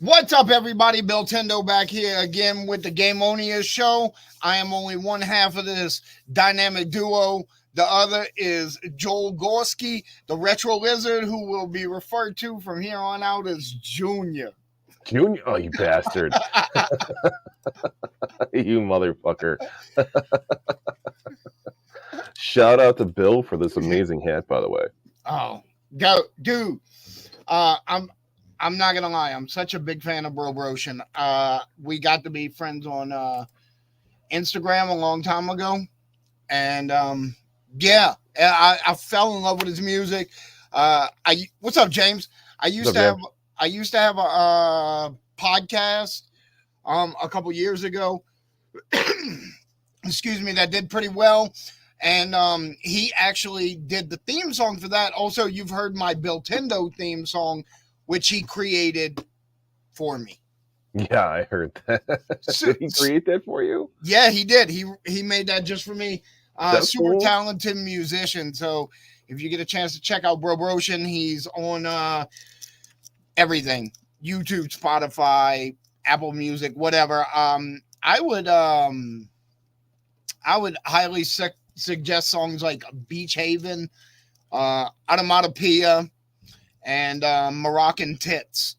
What's up, everybody? Bill Tendo back here again with the GameOnia show. I am only one half of this dynamic duo. The other is Joel Gorski, the retro lizard, who will be referred to from here on out as Junior. Junior? Oh, you bastard. You motherfucker. Shout out to Bill for this amazing hat, by the way. Oh, go, dude. I'm not gonna lie, I'm such a big fan of Bro Broshin. We got to be friends on Instagram a long time ago. And I fell in love with his music. What's up, James? I used to have a podcast a couple years ago. Excuse me, that did pretty well. And he actually did the theme song for that. Also, you've heard my Bill Tendo theme song, which he created for me. Yeah, I heard that. Did he create that for you? Yeah, he did. He made that just for me. Super cool. Talented musician. So if you get a chance to check out Bro Broshin, he's on everything. YouTube, Spotify, Apple Music, whatever. I would highly suggest songs like Beach Haven, Automatopoeia, and Moroccan Tits.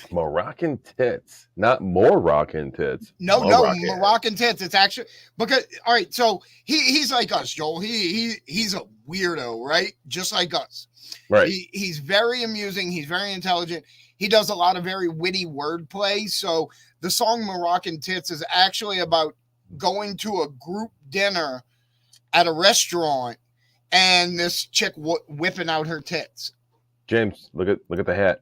Moroccan Tits, not Moroccan Tits. No, Moroccan Tits. It's actually because all right. So he's like us, Joel. He's a weirdo, right? Just like us. Right. He's very amusing. He's very intelligent. He does a lot of very witty wordplay. So the song Moroccan Tits is actually about going to a group dinner at a restaurant and this chick whipping out her tits. James, look at the hat.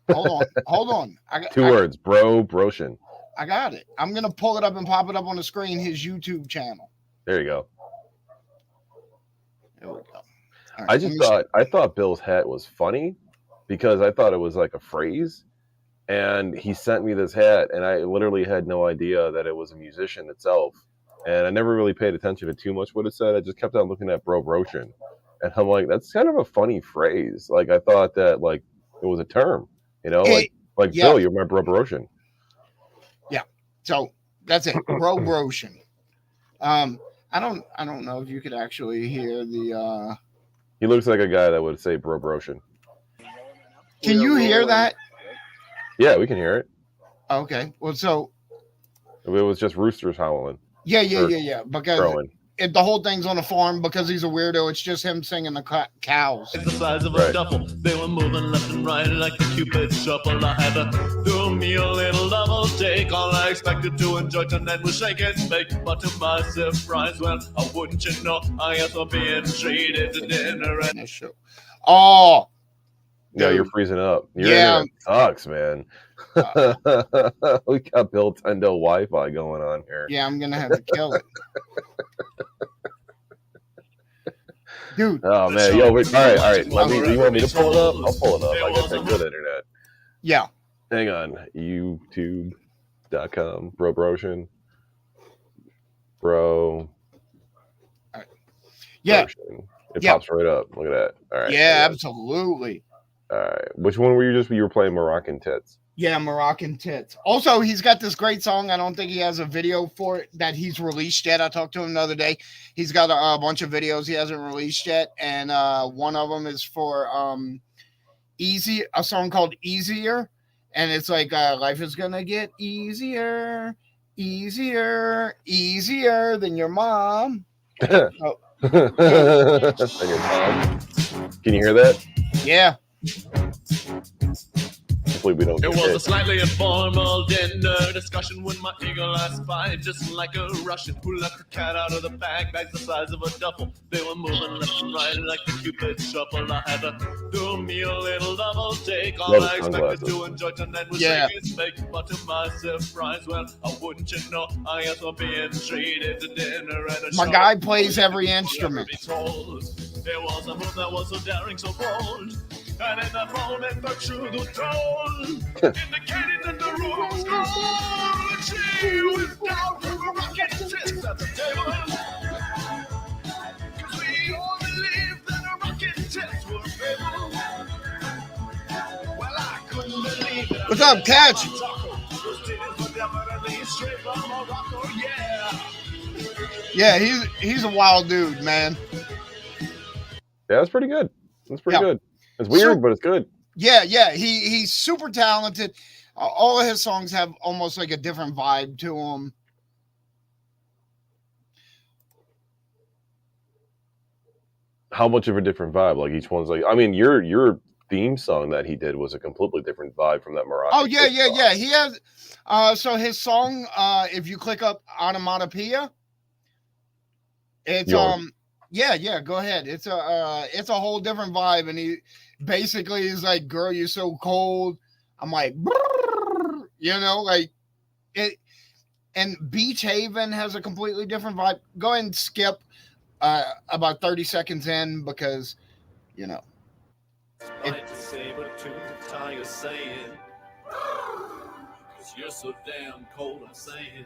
Hold on. Two words, Bro Broshin. I got it. I'm gonna pull it up and pop it up on the screen. His YouTube channel. There you go. There we go. Right, I thought Bill's hat was funny because I thought it was like a phrase, and he sent me this hat, and I literally had no idea that it was a musician itself, and I never really paid attention to too much what it said. I just kept on looking at Bro Broshin, and I'm like, that's kind of a funny phrase. Like I thought that like it was a term. You know, like yeah. Bill, you're my Bro Broshin. Yeah. So that's it. Bro Broshin. I don't know if you could actually hear the He looks like a guy that would say Bro Broshin. Can you hear that? Yeah, we can hear it. Okay. Well, so it was just roosters howling. Yeah. Because the whole thing's on a farm because he's a weirdo. It's just him singing the cows. The size of a duffel, they were moving left and right like the Cupid shuffle. I had to do me a little double take. All I expected to enjoy tonight was shake and bake, but to my surprise, well, wouldn't you know, I guess I'm being treated to dinner at this show. Oh, yeah, you're freezing up. Your internet sucks, man. We got Bill Tendo Wi-Fi going on here. Yeah, I'm gonna have to kill it. Dude. Oh man, yo, wait, all right. You want me to pull it up? I'll pull it up. I got that good internet. Yeah. Hang on. YouTube.com. Bro Broshin. Bro. Right. Yeah. Broshin. It pops right up. Look at that. All right. Yeah, absolutely. All right. Which one were you were playing Moroccan Tits? Yeah, Moroccan Tits. Also, he's got this great song. I don't think he has a video for it that he's released yet. I talked to him the other day. He's got a bunch of videos he hasn't released yet. And one of them is for a song called Easier. And it's like, life is going to get easier than your mom. Than your mom. Can you hear that? Yeah. Hopefully we don't. It was a slightly informal dinner discussion when my eagle eye spied, just like a Russian who left the cat out of the bag, bags the size of a duffel. They were moving left and right like the Cupid shuffle. I had to do me a little double take. All I expected to enjoy tonight was shaking steak, but to my surprise, well, wouldn't you know, I guess I'm being treated to dinner at a My guy plays every instrument. There was a move that was so daring, so bold, and in that moment, but through the tone, indicating that the room was cold. And she was down to the rocket tits at the table, 'cause we all believed that a rocket tits were fable. Well, I couldn't believe it. What's up, Catch? Yeah, he's a wild dude, man. Yeah, that's pretty good. That's pretty Yeah. good. It's weird, So- but it's good. Yeah, he's super talented. All of his songs have almost like a different vibe to them. How much of a different vibe? Like each one's like, I mean, your theme song that he did was a completely different vibe from that Morocco. Oh yeah. He has. So his song, if you click up Onomatopoeia, it's yeah. Go ahead. It's a whole different vibe, and he basically is like, "Girl, you're so cold." I'm like, you know, like it. And Beach Haven has a completely different vibe. Go ahead and skip about 30 seconds in because, you know. Cause you're so damn cold, I'm saying.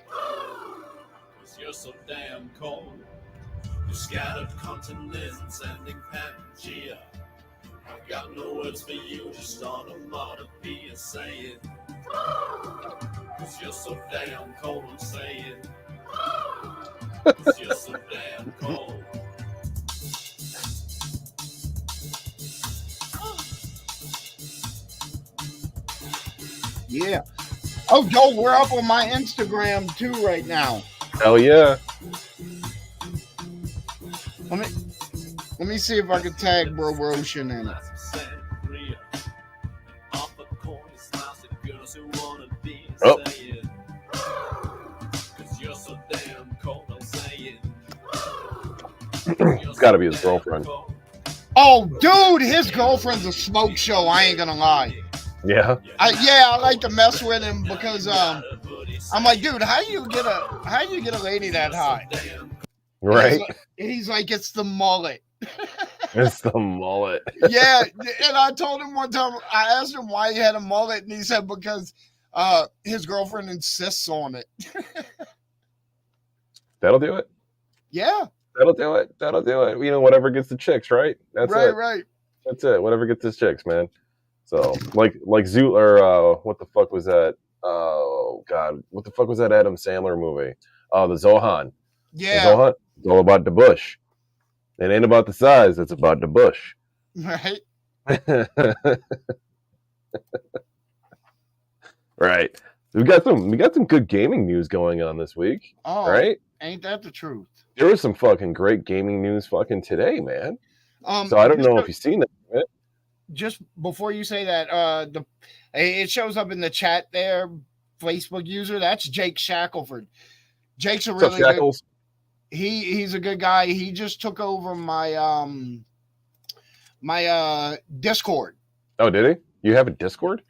Cause you're so damn cold. You scattered continents and in Pangea. I've got no words for you, just onomatopoeia saying. Cause you're so damn cold, I'm saying. Cause you're so damn cold. Yeah. Oh, yo, we're up on my Instagram too right now. Hell yeah. Let me see if I can tag Bro Ocean in it. Oh. It's got to be his girlfriend. Oh, dude, his girlfriend's a smoke show. I ain't gonna lie. Yeah. I like to mess with him because I'm like, dude, how do you get a lady that high? Right. He's like, it's the mullet. It's the mullet. Yeah, and I told him one time, I asked him why he had a mullet, and he said because his girlfriend insists on it. That'll do it. Yeah. That'll do it. That'll do it. You know, whatever gets the chicks, right? That's right, it. Right. That's it. Whatever gets the chicks, man. So, like Zoo or what the fuck was that? Oh God, what the fuck was that Adam Sandler movie? The Zohan. Yeah. The Zohan. It's all about the bush. It ain't about the size. It's about the bush. Right. Right. We got some good gaming news going on this week. Oh, right? Ain't that the truth? There was some fucking great gaming news fucking today, man. So I don't know if you've seen that. Right? Just before you say that, it shows up in the chat there, Facebook user. That's Jake Shackelford. Jake's a really good. He's a good guy. He just took over my my Discord. Oh, did he? You have a Discord?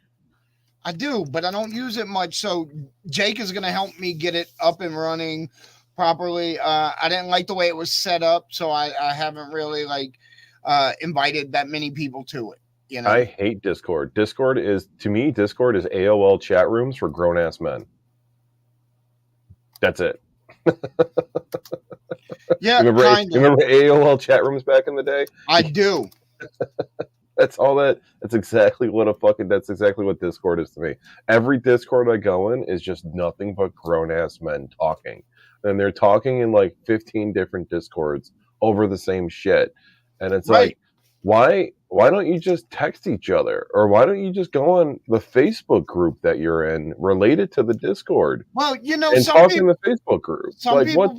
I do, but I don't use it much. So Jake is going to help me get it up and running properly. I didn't like the way it was set up, so I haven't really invited that many people to it. You know? I hate Discord. Discord is AOL chat rooms for grown ass men. That's it. Yeah, remember AOL chat rooms back in the day? I do. That's exactly what Discord is to me. Every Discord I go in is just nothing but grown ass men talking. And they're talking in like 15 different Discords over the same shit. And it's like, why don't you just text each other? Or why don't you just go on the Facebook group that you're in related to the Discord? Well, you know, and talk in the Facebook group. Some people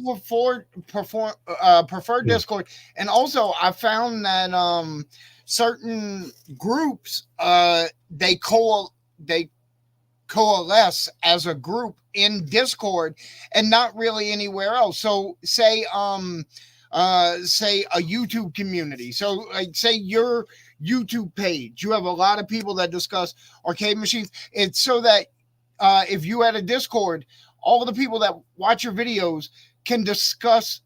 prefer Discord. And also I found that certain groups they coalesce as a group in Discord and not really anywhere else. So say a YouTube community. So like say your YouTube page, you have a lot of people that discuss arcade machines. It's so that if you had a Discord, all of the people that watch your videos can discuss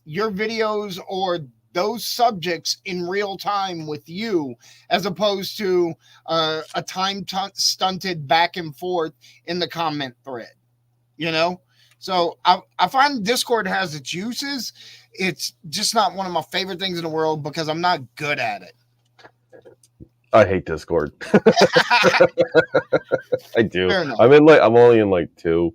your videos or those subjects in real time with you, as opposed to a time stunted back and forth in the comment thread, you know? So I find Discord has its uses. It's just not one of my favorite things in the world because I'm not good at it. I hate Discord. I do. Fair enough. I'm only in like 2.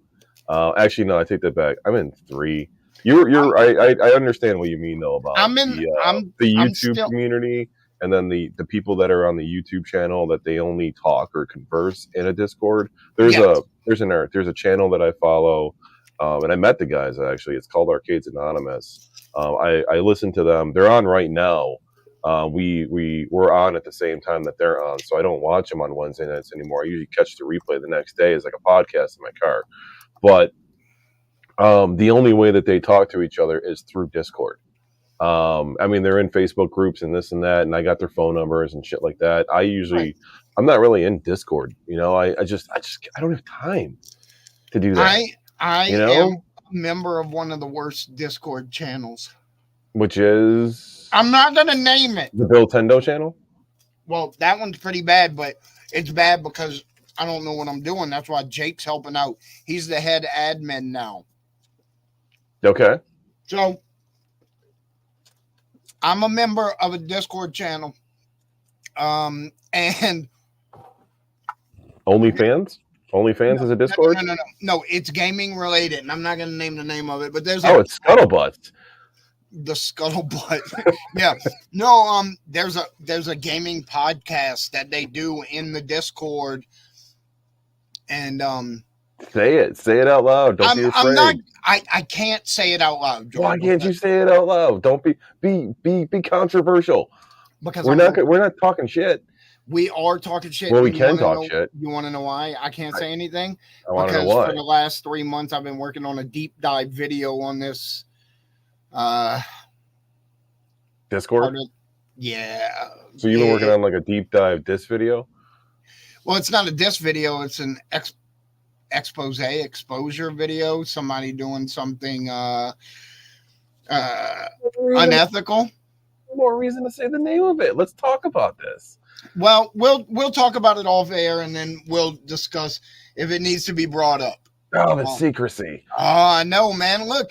Actually, no, I take that back. I'm in 3. I understand what you mean though about I'm in. the I'm YouTube still. community, and then the people that are on the YouTube channel that they only talk or converse in a Discord. There's Yes. a channel that I follow, and I met the guys actually. It's called Arcades Anonymous. I listen to them. They're on right now. We're on at the same time that they're on, so I don't watch them on Wednesday nights anymore. I usually catch the replay the next day as like a podcast in my car. But the only way that they talk to each other is through Discord. I mean, they're in Facebook groups and this and that, and I got their phone numbers and shit like that. I'm not really in Discord. You know, I don't have time to do that. I you know? am a member of one of the worst Discord channels. Which is? I'm not going to name it. The Bill Tendo channel? Well, that one's pretty bad, but it's bad because I don't know what I'm doing. That's why Jake's helping out. He's the head admin now. Okay. So I'm a member of a Discord channel. And OnlyFans? OnlyFans is a Discord? No, it's gaming related, and I'm not going to name the name of it, but there's it's Scuttlebutt. The Scuttlebutt. Yeah. No, there's a gaming podcast that they do in the Discord. And say it out loud. Don't be afraid. I can't say it out loud, George. Why can't you say it out loud? Don't be controversial. Because we're not talking shit. We are talking shit. Well, we can talk shit. You want to know why I can't say anything? I want to know why. For the last 3 months, I've been working on a deep dive video on this. Discord? Yeah. So you've been working on like a deep dive disc video? Well, it's not a disc video. It's an exposure video. Somebody doing something unethical. More reason to say the name of it. Let's talk about this. Well, we'll talk about it off air, and then we'll discuss if it needs to be brought up. Oh, the secrecy. Oh, no, man. Look.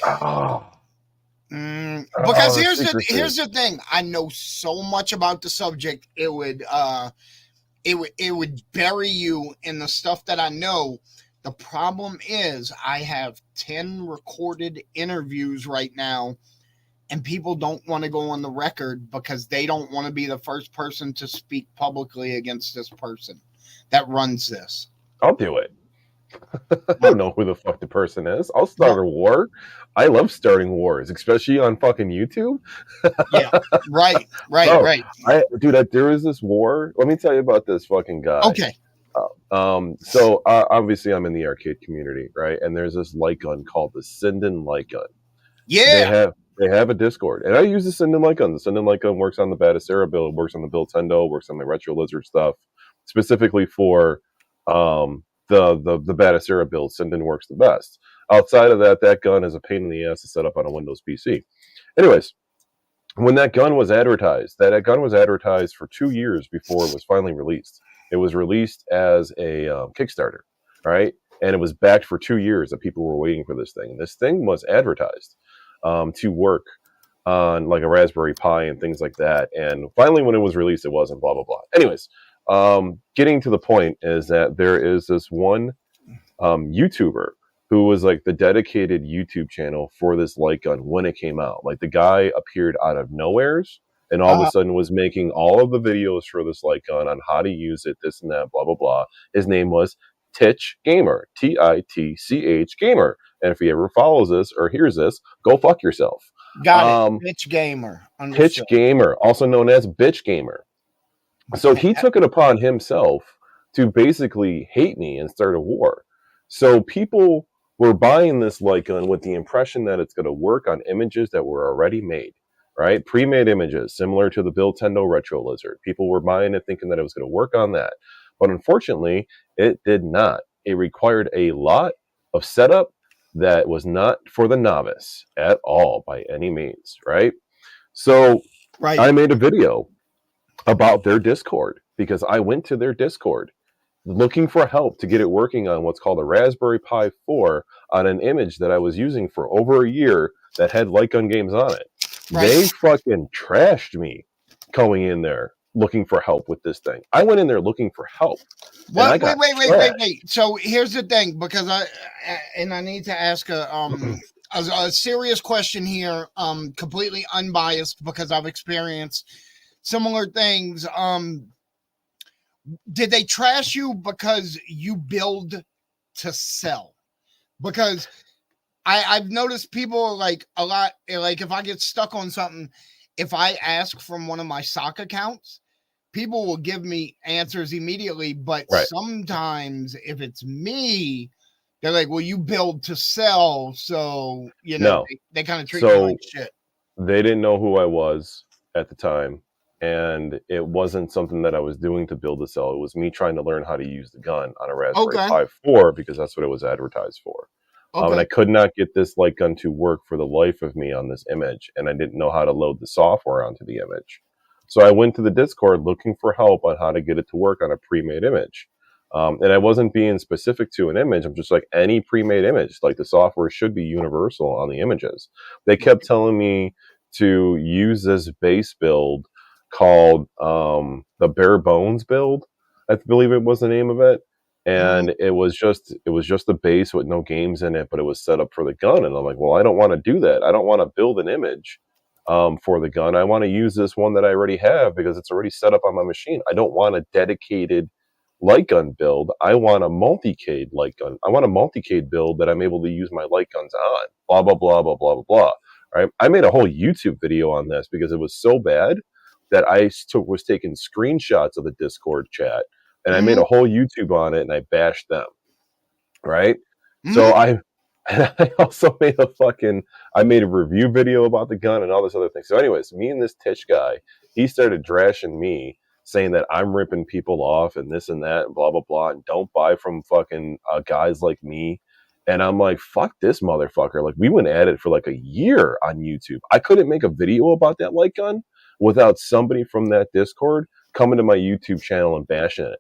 Because here's the thing. I know so much about the subject. It would bury you in the stuff that I know. The problem is I have 10 recorded interviews right now, and people don't want to go on the record because they don't want to be the first person to speak publicly against this person that runs this. I'll do it. I don't know who the fuck the person is. I'll start a war. I love starting wars, especially on fucking YouTube. Yeah, right. Dude, there is this war. Let me tell you about this fucking guy. Okay. So obviously I'm in the arcade community, right? And there's this light gun called the Sinden light gun. Yeah. They have a Discord, and I use the Sinden light gun. The Sinden light gun works on the Batacera build, works on the Bill Tendo, works on the Retro Lizard stuff, specifically for the Batacera build. Sinden works the best. Outside of that, that gun is a pain in the ass to set up on a Windows PC. Anyways, when that gun was advertised, that gun was advertised for 2 years before it was finally released. It was released as a Kickstarter, right? And it was backed for 2 years that people were waiting for this thing. And this thing was advertised to work on like a Raspberry Pi and things like that. And finally, when it was released, it wasn't, blah, blah, blah. Anyways, getting to the point is that there is this one YouTuber who was like the dedicated YouTube channel for this light gun when it came out. Like the guy appeared out of nowheres and all of a sudden was making all of the videos for this light gun on how to use it, this and that, blah, blah, blah. His name was Titch Gamer, Titch Gamer. And if he ever follows this or hears this, go fuck yourself. Got it. Bitch Gamer. Titch Gamer, also known as Bitch Gamer. So he took it upon himself to basically hate me and start a war. So people were buying this light gun with the impression that it's going to work on images that were already made, right? Pre-made images, similar to the Bill Tendo Retro Lizard. People were buying it thinking that it was going to work on that. But unfortunately, it did not. It required a lot of setup that was not for the novice at all by any means, right? So I made a video about their Discord because I went to their Discord looking for help to get it working on what's called a Raspberry Pi 4 on an image that I was using for over a year that had light gun games on it. They fucking trashed me going in there Mm-hmm. for help with this thing. I went in there looking for help. What? Wait. So here's the thing, because I need to ask a serious question here, completely unbiased, because I've experienced similar things. Did they trash you because you build to sell? Because I've noticed people like a lot, like if I get stuck on something, if I ask from one of my sock accounts, people will give me answers immediately. But sometimes if it's me, they're like, well, you build to sell. So, they kind of treat me like shit. They didn't know who I was at the time. And it wasn't something that I was doing to build to sell. It was me trying to learn how to use the gun on a Raspberry Pi 4 because that's what it was advertised for. And I could not get this light gun to work for the life of me on this image. And I didn't know how to load the software onto the image. So I went to the Discord looking for help on how to get it to work on a pre-made image. And I wasn't being specific to an image. I'm just like, any pre-made image, like the software should be universal on the images. They kept telling me to use this base build called the bare bones build, I believe it was the name of it. And it was just a base with no games in it, but it was set up for the gun. And I'm like, well, I don't want to do that. I don't want to build an image for the gun. I want to use this one that I already have because it's already set up on my machine. I don't want a dedicated light gun build. I want a multicade light gun. I want a multicade build that I'm able to use my light guns on. Blah, blah, blah, blah, blah, blah, blah. Right? I made a whole YouTube video on this because it was so bad that I was taking screenshots of the Discord chat, and I made a whole YouTube on it, and I bashed them. Right? So I also made I made a review video about the gun and all this other thing. So anyways, me and this Tish guy, he started drashing me, saying that I'm ripping people off and this and that and blah, blah, blah, and don't buy from fucking guys like me. And I'm like, fuck this motherfucker. Like, we went at it for like a year on YouTube. I couldn't make a video about that light gun without somebody from that Discord coming to my YouTube channel and bashing it.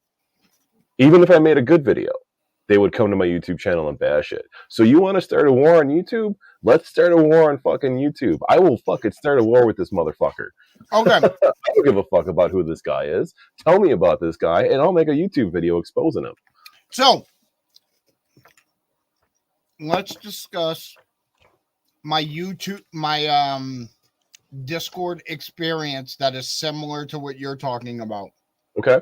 Even if I made a good video, they would come to my YouTube channel and bash it. So you want to start a war on YouTube? Let's start a war on fucking YouTube. I will fucking start a war with this motherfucker. Okay. I don't give a fuck about who this guy is. Tell me about this guy, and I'll make a YouTube video exposing him. So, let's discuss my Discord experience that is similar to what you're talking about. Okay.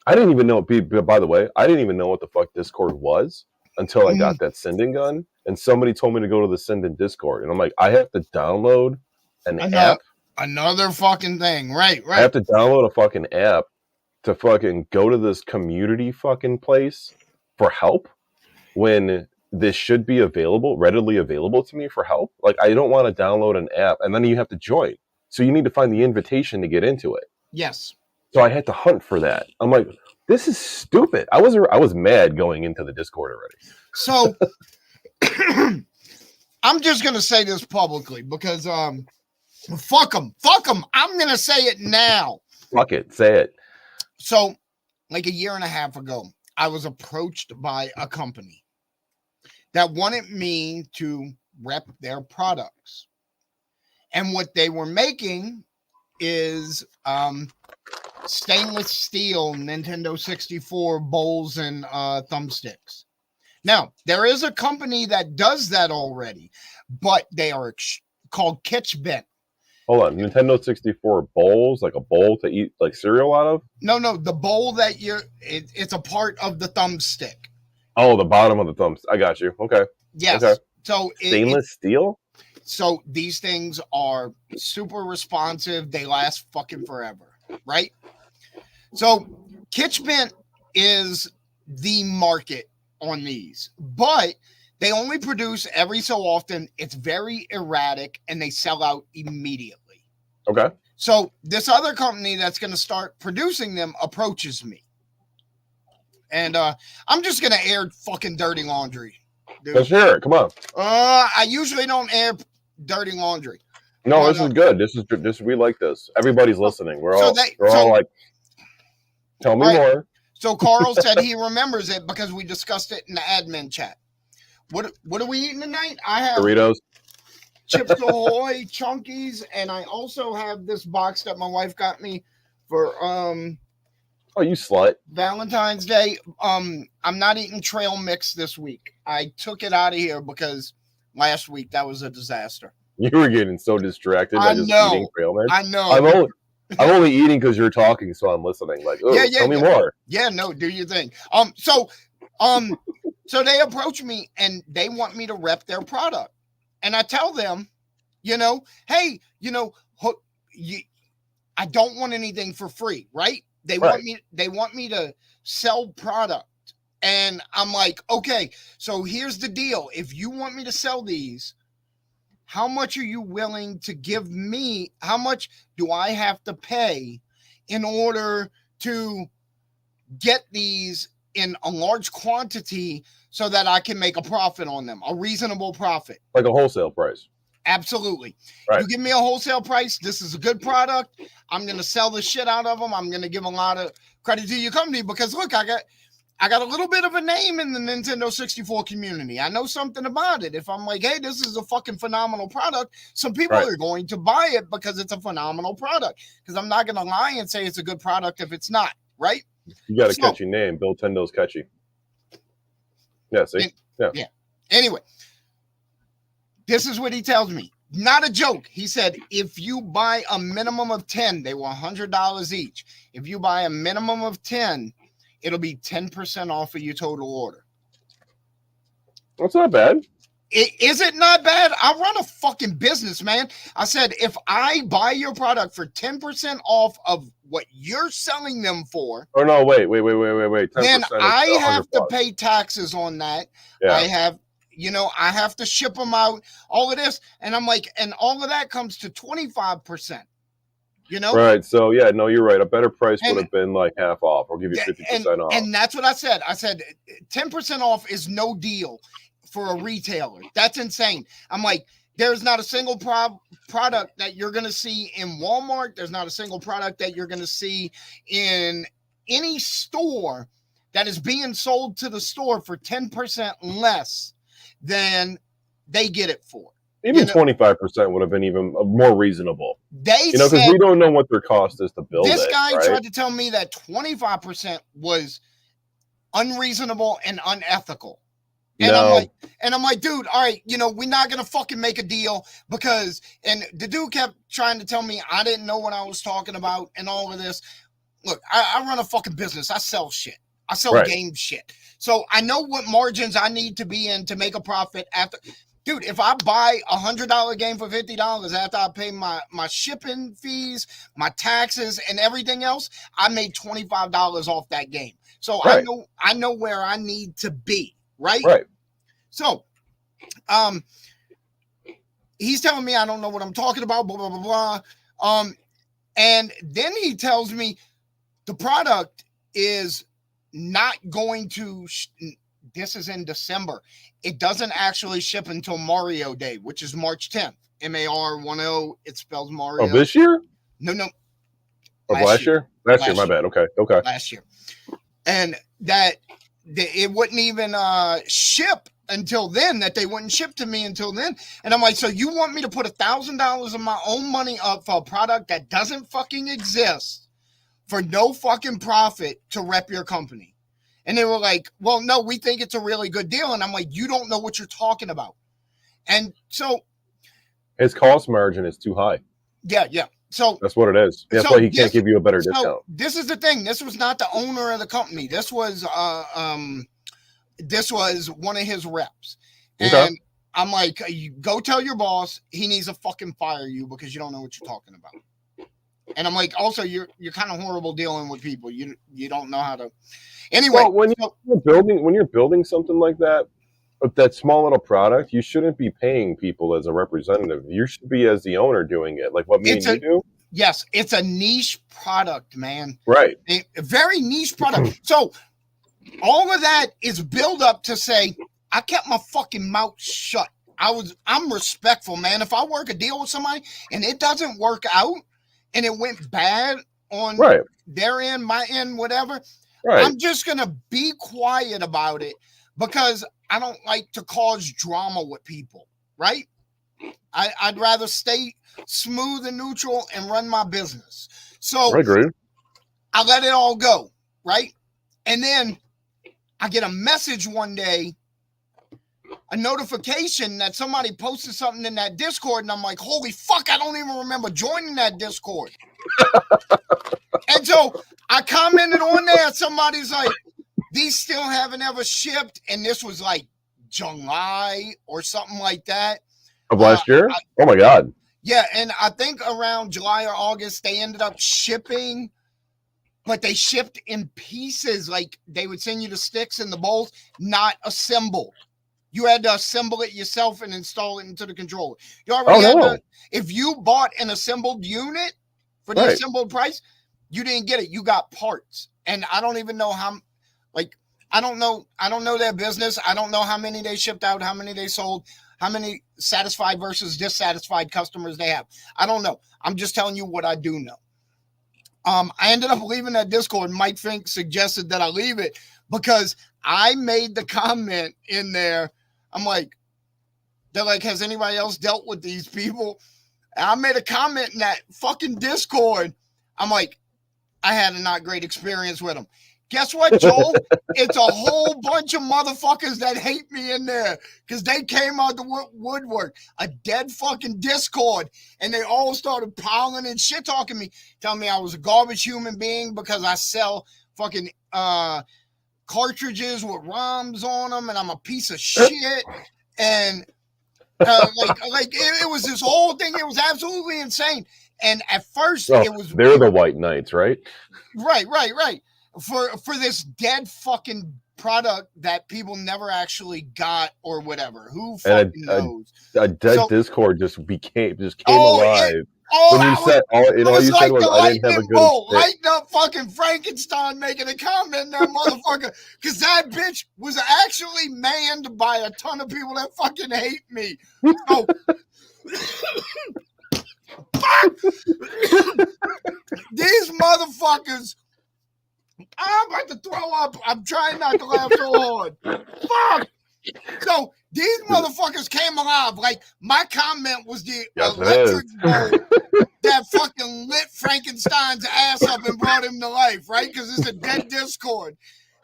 I didn't even know, by the way, I didn't even know what the fuck Discord was until I got that sending gun, and somebody told me to go to the sending Discord, and I'm like, I have to download an app. Another fucking thing. Right. I have to download a fucking app to fucking go to this community fucking place for help when this should be readily available to me for help. Like, I don't want to download an app and then you have to join. So you need to find the invitation to get into it. Yes. So I had to hunt for that. I'm like, this is stupid. I was mad going into the Discord already. So I'm just going to say this publicly because fuck them. I'm going to say it now. Fuck it. Say it. So like a year and a half ago, I was approached by a company that wanted me to rep their products. And what they were making is stainless steel Nintendo 64 bowls and thumbsticks. Now, there is a company that does that already, but they are called Kitchbent. Hold on, Nintendo 64 bowls, like a bowl to eat like cereal out of? No, the bowl that it's a part of the thumbstick. Oh, the bottom of the thumbs. I got you. Okay. Yes. Okay. So stainless steel? So these things are super responsive. They last fucking forever, right? So Kitchbent is the market on these, but they only produce every so often. It's very erratic and they sell out immediately. Okay. So this other company that's going to start producing them approaches me. And I'm just going to air fucking dirty laundry. Dude. Let's hear it. Come on. I usually don't air dirty laundry. No, this is good. This we like this. Everybody's listening. We're all like, tell me more. So Carl said he remembers it because we discussed it in the admin chat. What are we eating tonight? I have Doritos, Chips Ahoy, Chunkies, and I also have this box that my wife got me for Oh, you slut. Valentine's Day. I'm not eating trail mix this week. I took it out of here because last week that was a disaster. You were getting so distracted by just eating trail mix. I know. I'm only eating because you're talking, so I'm listening. Like, oh, tell me more. Yeah, no, do your thing. So they approach me and they want me to rep their product, and I tell them, hey, I don't want anything for free, right? They want me to sell product. And I'm like, okay, so here's the deal. If you want me to sell these, how much are you willing to give me? How much do I have to pay in order to get these in a large quantity so that I can make a profit on them, a reasonable profit? Like a wholesale price. Absolutely. Right. You give me a wholesale price. This is a good product. I'm going to sell the shit out of them. I'm going to give a lot of credit to your company because look, I got a little bit of a name in the Nintendo 64 community. I know something about it. If I'm like, hey, this is a fucking phenomenal product, some people are going to buy it because it's a phenomenal product. Because I'm not going to lie and say it's a good product if it's not, right? You got a catchy name. Bill Tendo's catchy. Yeah, see? Yeah. Anyway, this is what he tells me. Not a joke. He said, if you buy a minimum of 10, they were $100 each. If you buy a minimum of 10, it'll be 10% off of your total order. That's not bad. Is it not bad? I run a fucking business, man. I said, if I buy your product for 10% off of what you're selling them for. Oh, no, wait. 10% then I have to pay taxes on that. Yeah. I have to ship them out, all of this. And I'm like, and all of that comes to 25%. Right. So, yeah, no, you're right. A better price would have been like half off. I'll give you 50% off. And that's what I said. I said 10% off is no deal for a retailer. That's insane. I'm like, there's not a single product that you're going to see in Walmart. There's not a single product that you're going to see in any store that is being sold to the store for 10% less than they get it for. Even 25% would have been even more reasonable. They because we don't know what their cost is to build this it. Guy right? tried to tell me that 25% was unreasonable and unethical. And no. I'm like, dude, all right, we're not gonna fucking make a deal because and the dude kept trying to tell me I didn't know what I was talking about and all of this. Look, I run a fucking business. I sell shit. I sell game shit. So I know what margins I need to be in to make a profit after. Dude, if I buy $100 game for $50 after I pay my shipping fees, my taxes, and everything else, I made $25 off that game. So I know where I need to be, right? Right. So, he's telling me I don't know what I'm talking about, blah, blah, blah, blah. And then he tells me the product is not going to, this is in December. It doesn't actually ship until Mario Day, which is March 10th. MAR10, it spells Mario. Oh, this year? No. Of last year? Last year, my bad. Okay. Last year. And that it wouldn't even ship until then, that they wouldn't ship to me until then. And I'm like, so you want me to put $1,000 of my own money up for a product that doesn't fucking exist for no fucking profit to rep your company? And they were like, well, no, we think it's a really good deal. And I'm like, you don't know what you're talking about. And so his cost margin is too high. Yeah. So that's what it is. That's why he can't give you a better discount. This is the thing. This was not the owner of the company. This was one of his reps. And I'm like, you go tell your boss he needs to fucking fire you because you don't know what you're talking about. And I'm like, also, you're kind of horrible dealing with people. You don't know how to. Anyway, well, when you're building something like that, with that small little product, you shouldn't be paying people as a representative. You should be as the owner doing it, like what me and you do. Yes, it's a niche product, man. Right. A very niche product. So all of that is build up to say, I kept my fucking mouth shut. I'm respectful, man. If I work a deal with somebody and it doesn't work out and it went bad on their end, my end, whatever, I'm just going to be quiet about it because I don't like to cause drama with people, right? I'd rather stay smooth and neutral and run my business. So I agree. I let it all go, right? And then I get a message one day, a notification that somebody posted something in that Discord, and I'm like, holy fuck, I don't even remember joining that Discord. And so I commented on there, somebody's like, these still haven't ever shipped, and this was like July or something like that. Of last year? Oh my God. Yeah, and I think around July or August, they ended up shipping, but they shipped in pieces. Like they would send you the sticks and the bowls, not assembled. You had to assemble it yourself and install it into the controller. You already had to, if you bought an assembled unit for the assembled price, you didn't get it. You got parts. And I don't even know how, like, I don't know their business. I don't know how many they shipped out, how many they sold, how many satisfied versus dissatisfied customers they have. I don't know. I'm just telling you what I do know. I ended up leaving that Discord. Mike Fink suggested that I leave it because I made the comment in there. I'm like, they're like, has anybody else dealt with these people? And I made a comment in that fucking Discord. I'm like, I had a not great experience with them. Guess what, Joel? It's a whole bunch of motherfuckers that hate me in there because they came out the woodwork, a dead fucking Discord, and they all started piling and shit talking me, telling me I was a garbage human being because I sell fucking cartridges with ROMs on them, and I'm a piece of shit. And it was this whole thing. It was absolutely insane. And at first, it was they're the White Knights, right? Right. For this dead fucking product that people never actually got or whatever. Who fucking knows? A dead Discord just came alive. When you said all you said was I didn't have a good lighten up fucking Frankenstein making a comment in that motherfucker because that bitch was actually manned by a ton of people that fucking hate me. So these motherfuckers, I'm about to throw up. I'm trying not to laugh so hard. Fuck. So these motherfuckers came alive. Like my comment was the electric bolt that fucking lit Frankenstein's ass up and brought him to life, right? Because it's a dead Discord.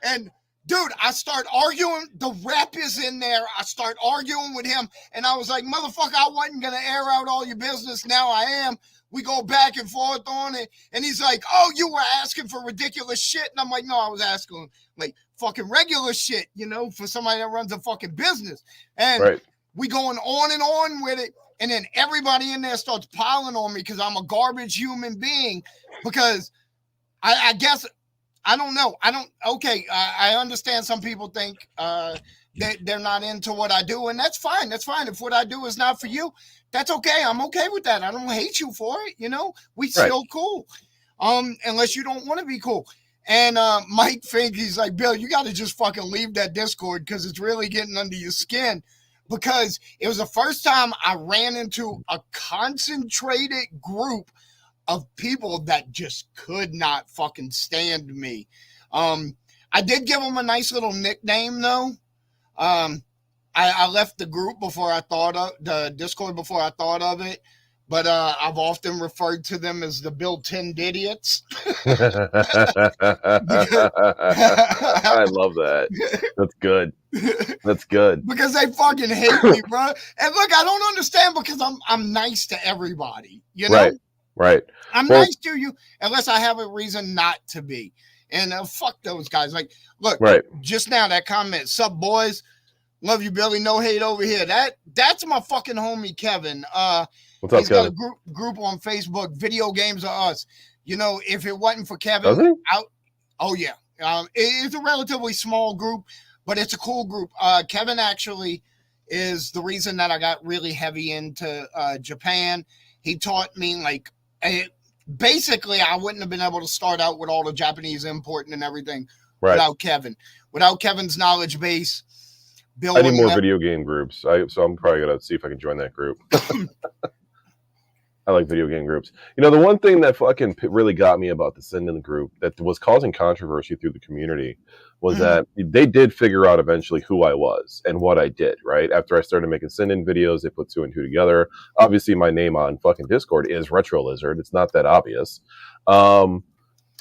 And dude, I start arguing. The rep is in there. I start arguing with him. And I was like, motherfucker, I wasn't going to air out all your business. Now I am. We go back and forth on it. And he's like, oh, you were asking for ridiculous shit. And I'm like, no, I was asking like fucking regular shit, for somebody that runs a fucking business. And we going on and on with it. And then everybody in there starts piling on me because I'm a garbage human being because I guess I don't know. I understand some people think they're not into what I do, and that's fine. That's fine. If what I do is not for you, that's okay. I'm okay with that. I don't hate you for it. We still cool. Unless you don't want to be cool. And Mike Fink, he's like, Bill, you got to just fucking leave that Discord because it's really getting under your skin. Because it was the first time I ran into a concentrated group of people that just could not fucking stand me. I did give them a nice little nickname though. I left the group before I thought of the Discord before I thought of it, but I've often referred to them as the built-in idiots. I love that. That's good. That's good. Because they fucking hate me, bro. And look, I don't understand because I'm nice to everybody, Right. I'm nice to you unless I have a reason not to be. And fuck those guys. Like, look, just now that comment, sup boys, love you, Billy. No hate over here. That's my fucking homie Kevin. What's up, he's Kevin? got a group on Facebook. Video Games Are Us. If it wasn't for Kevin, oh yeah, it's a relatively small group, but it's a cool group. Kevin actually is the reason that I got really heavy into Japan. He taught me basically, I wouldn't have been able to start out with all the Japanese importing and everything without Kevin. Without Kevin's knowledge base, Bill. I need more video game groups, so I'm probably gonna see if I can join that group. I like video game groups. The one thing that fucking really got me about the send-in group that was causing controversy through the community was that they did figure out eventually who I was and what I did, right? After I started making send-in videos, they put 2 and 2 together. Obviously, my name on fucking Discord is Retro Lizard. It's not that obvious.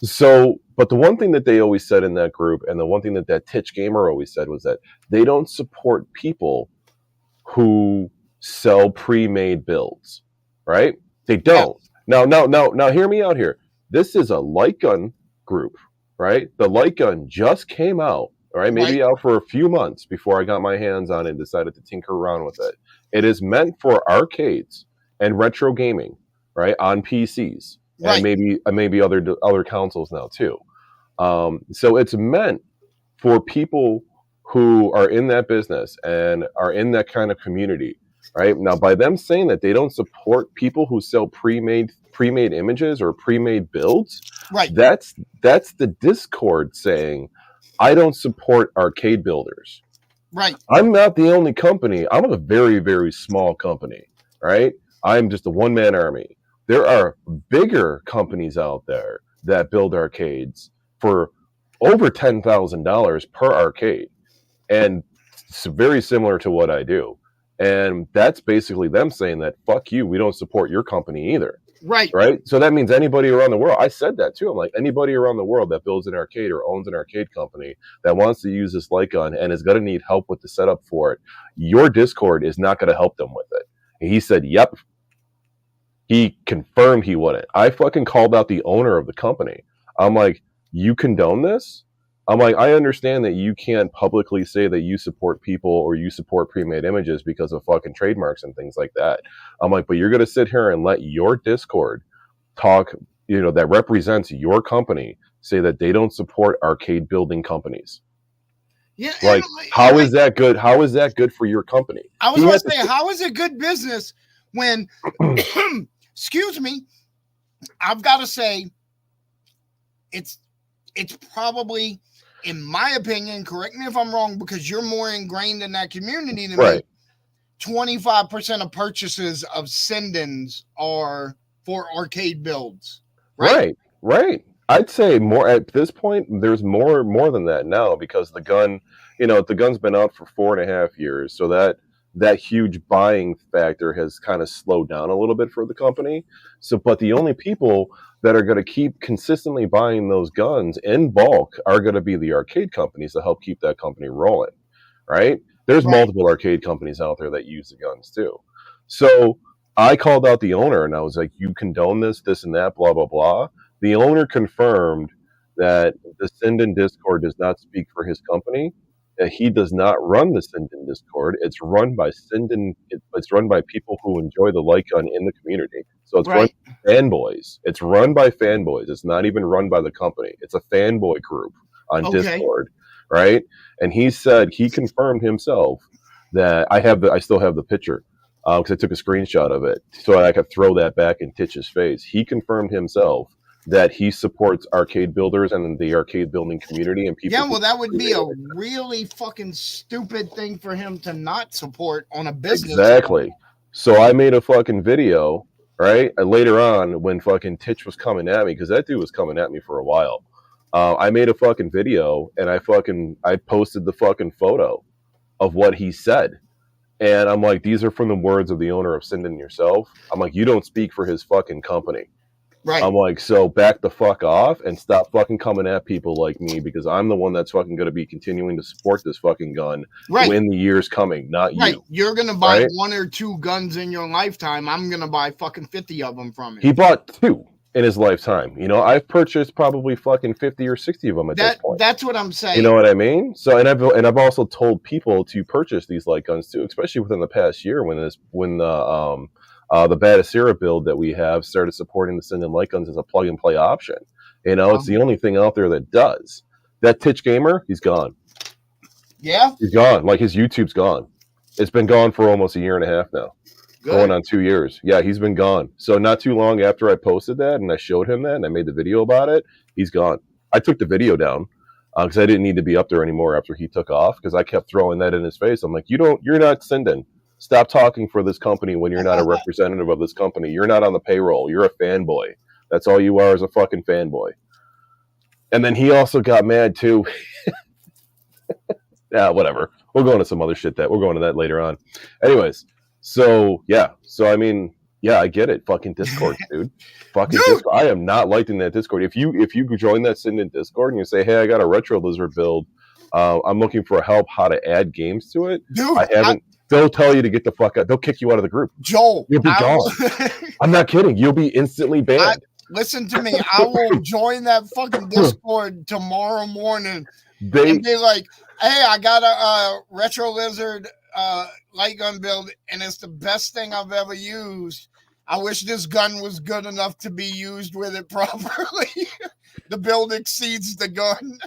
So, but the one thing that they always said in that group, and the one thing that Titch Gamer always said was that they don't support people who sell pre-made builds, right? They Yeah. don't. Now, hear me out here. This is a light gun group, right? The light gun just came out, all right? Maybe Right. out for a few months before I got my hands on it and decided to tinker around with it. It is meant for arcades and retro gaming, right? On PCs and Right. maybe other consoles now too. So it's meant for people who are in that business and are in that kind of community, right? Now, by them saying that they don't support people who sell pre-made images or pre-made builds, Right. that's the Discord saying, I don't support arcade builders. Right. I'm not the only company. I'm a very, very small company, right? I'm just a one-man army. There are bigger companies out there that build arcades for over $10,000 per arcade. And it's very similar to what I do. And that's basically them saying that, fuck you, we don't support your company either. Right. Right? So that means anybody around the world, I said that too. I'm like, anybody around the world that builds an arcade or owns an arcade company that wants to use this light gun and is going to need help with the setup for it, your Discord is not going to help them with it. And he said, yep. He confirmed he wouldn't. I fucking called out the owner of the company. I'm like, you condone this? I'm like, I understand that you can't publicly say that you support people or you support pre-made images because of fucking trademarks and things like that. I'm like, but you're going to sit here and let your Discord talk, that represents your company say that they don't support arcade building companies. Yeah. Like, how is that good? How is that good for your company? I was going to say, how is it good business when, excuse me, I've got to say, it's probably, in my opinion, correct me if I'm wrong, because you're more ingrained in that community than me, 25% of purchases of send-ins are for arcade builds. Right. I'd say more at this point. There's more than that now because the gun, the gun's been out for 4.5 years, so that huge buying factor has kind of slowed down a little bit for the company. So, but the only people that are going to keep consistently buying those guns in bulk are going to be the arcade companies to help keep that company rolling, right? There's multiple arcade companies out there that use the guns too. So I called out the owner and I was like, you condone this and that, blah, blah, blah. The owner confirmed that the Sinden Discord does not speak for his company. That he does not run the Sinden Discord. It's run by Sinden. It's run by people who enjoy the light gun in the community. So it's run by fanboys. It's run by fanboys. It's not even run by the company. It's a fanboy group on Discord, right? And he said he confirmed himself that I still have the picture because I took a screenshot of it so I could throw that back in Titch's face. He confirmed himself that he supports arcade builders and the arcade building community and people. Yeah, well, that would be a really fucking stupid thing for him to not support on a business. Exactly. So I made a fucking video, right? And later on, when fucking Titch was coming at me, because that dude was coming at me for a while, I made a fucking video and I posted the fucking photo of what he said. And I'm like, these are from the words of the owner of Sinden yourself. I'm like, you don't speak for his fucking company. Right. I'm like, so back the fuck off and stop fucking coming at people like me because I'm the one that's fucking going to be continuing to support this fucking gun in the years coming, not you. You're going to buy 1 or 2 guns in your lifetime. I'm going to buy fucking 50 of them from you. He bought 2 in his lifetime. I've purchased probably fucking 50 or 60 of them at this point. That's what I'm saying. You know what I mean? So, and I've also told people to purchase these light guns too, especially within the past year when the Batacera build that we have started supporting the Sinden light guns as a plug and play option. It's the only thing out there that does. That Titch Gamer, he's gone. Yeah? He's gone. Like his YouTube's gone. It's been gone for almost 1.5 years now. Good. Going on 2 years. Yeah, he's been gone. So not too long after I posted that and I showed him that and I made the video about it, he's gone. I took the video down because I didn't need to be up there anymore after he took off because I kept throwing that in his face. I'm like, you're not Sinden. Stop talking for this company when you're not a representative of this company. You're not on the payroll. You're a fanboy. That's all you are, is a fucking fanboy. And then he also got mad too. Yeah, whatever. We'll go into some other shit we're going to that later on. Anyways, so yeah. So I mean, Yeah, I get it. Fucking Discord, dude. Fucking Dude! Discord. I am not liking that Discord. If you join that sitting in Discord and you say, "Hey, I got a Retro Lizard build. I'm looking for help how to add games to it." Dude, I haven't. They'll tell you to get the fuck out. They'll kick you out of the group. Joel, You'll be gone. I'm not kidding. You'll be instantly banned. Listen to me. I will join that fucking Discord tomorrow morning and be like, "Hey, I got a Retro Lizard light gun build, and it's the best thing I've ever used. I wish this gun was good enough to be used with it properly. The build exceeds the gun."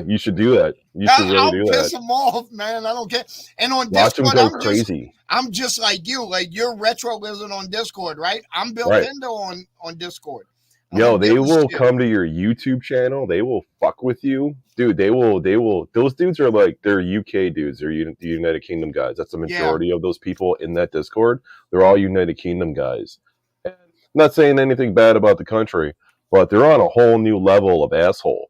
You should do that. You should really do that. I'll piss them off, man. I don't care. And on Watch Discord, them go crazy. I'm just like you. Like, you're Retro Lizard on Discord, right? I'm built into on Discord. Yo, they will come to your YouTube channel. They will fuck with you. Dude, they will. Those dudes are like, they're UK dudes. They're the United Kingdom guys. That's the majority of those people in that Discord. They're all United Kingdom guys. And I'm not saying anything bad about the country, but they're on a whole new level of asshole.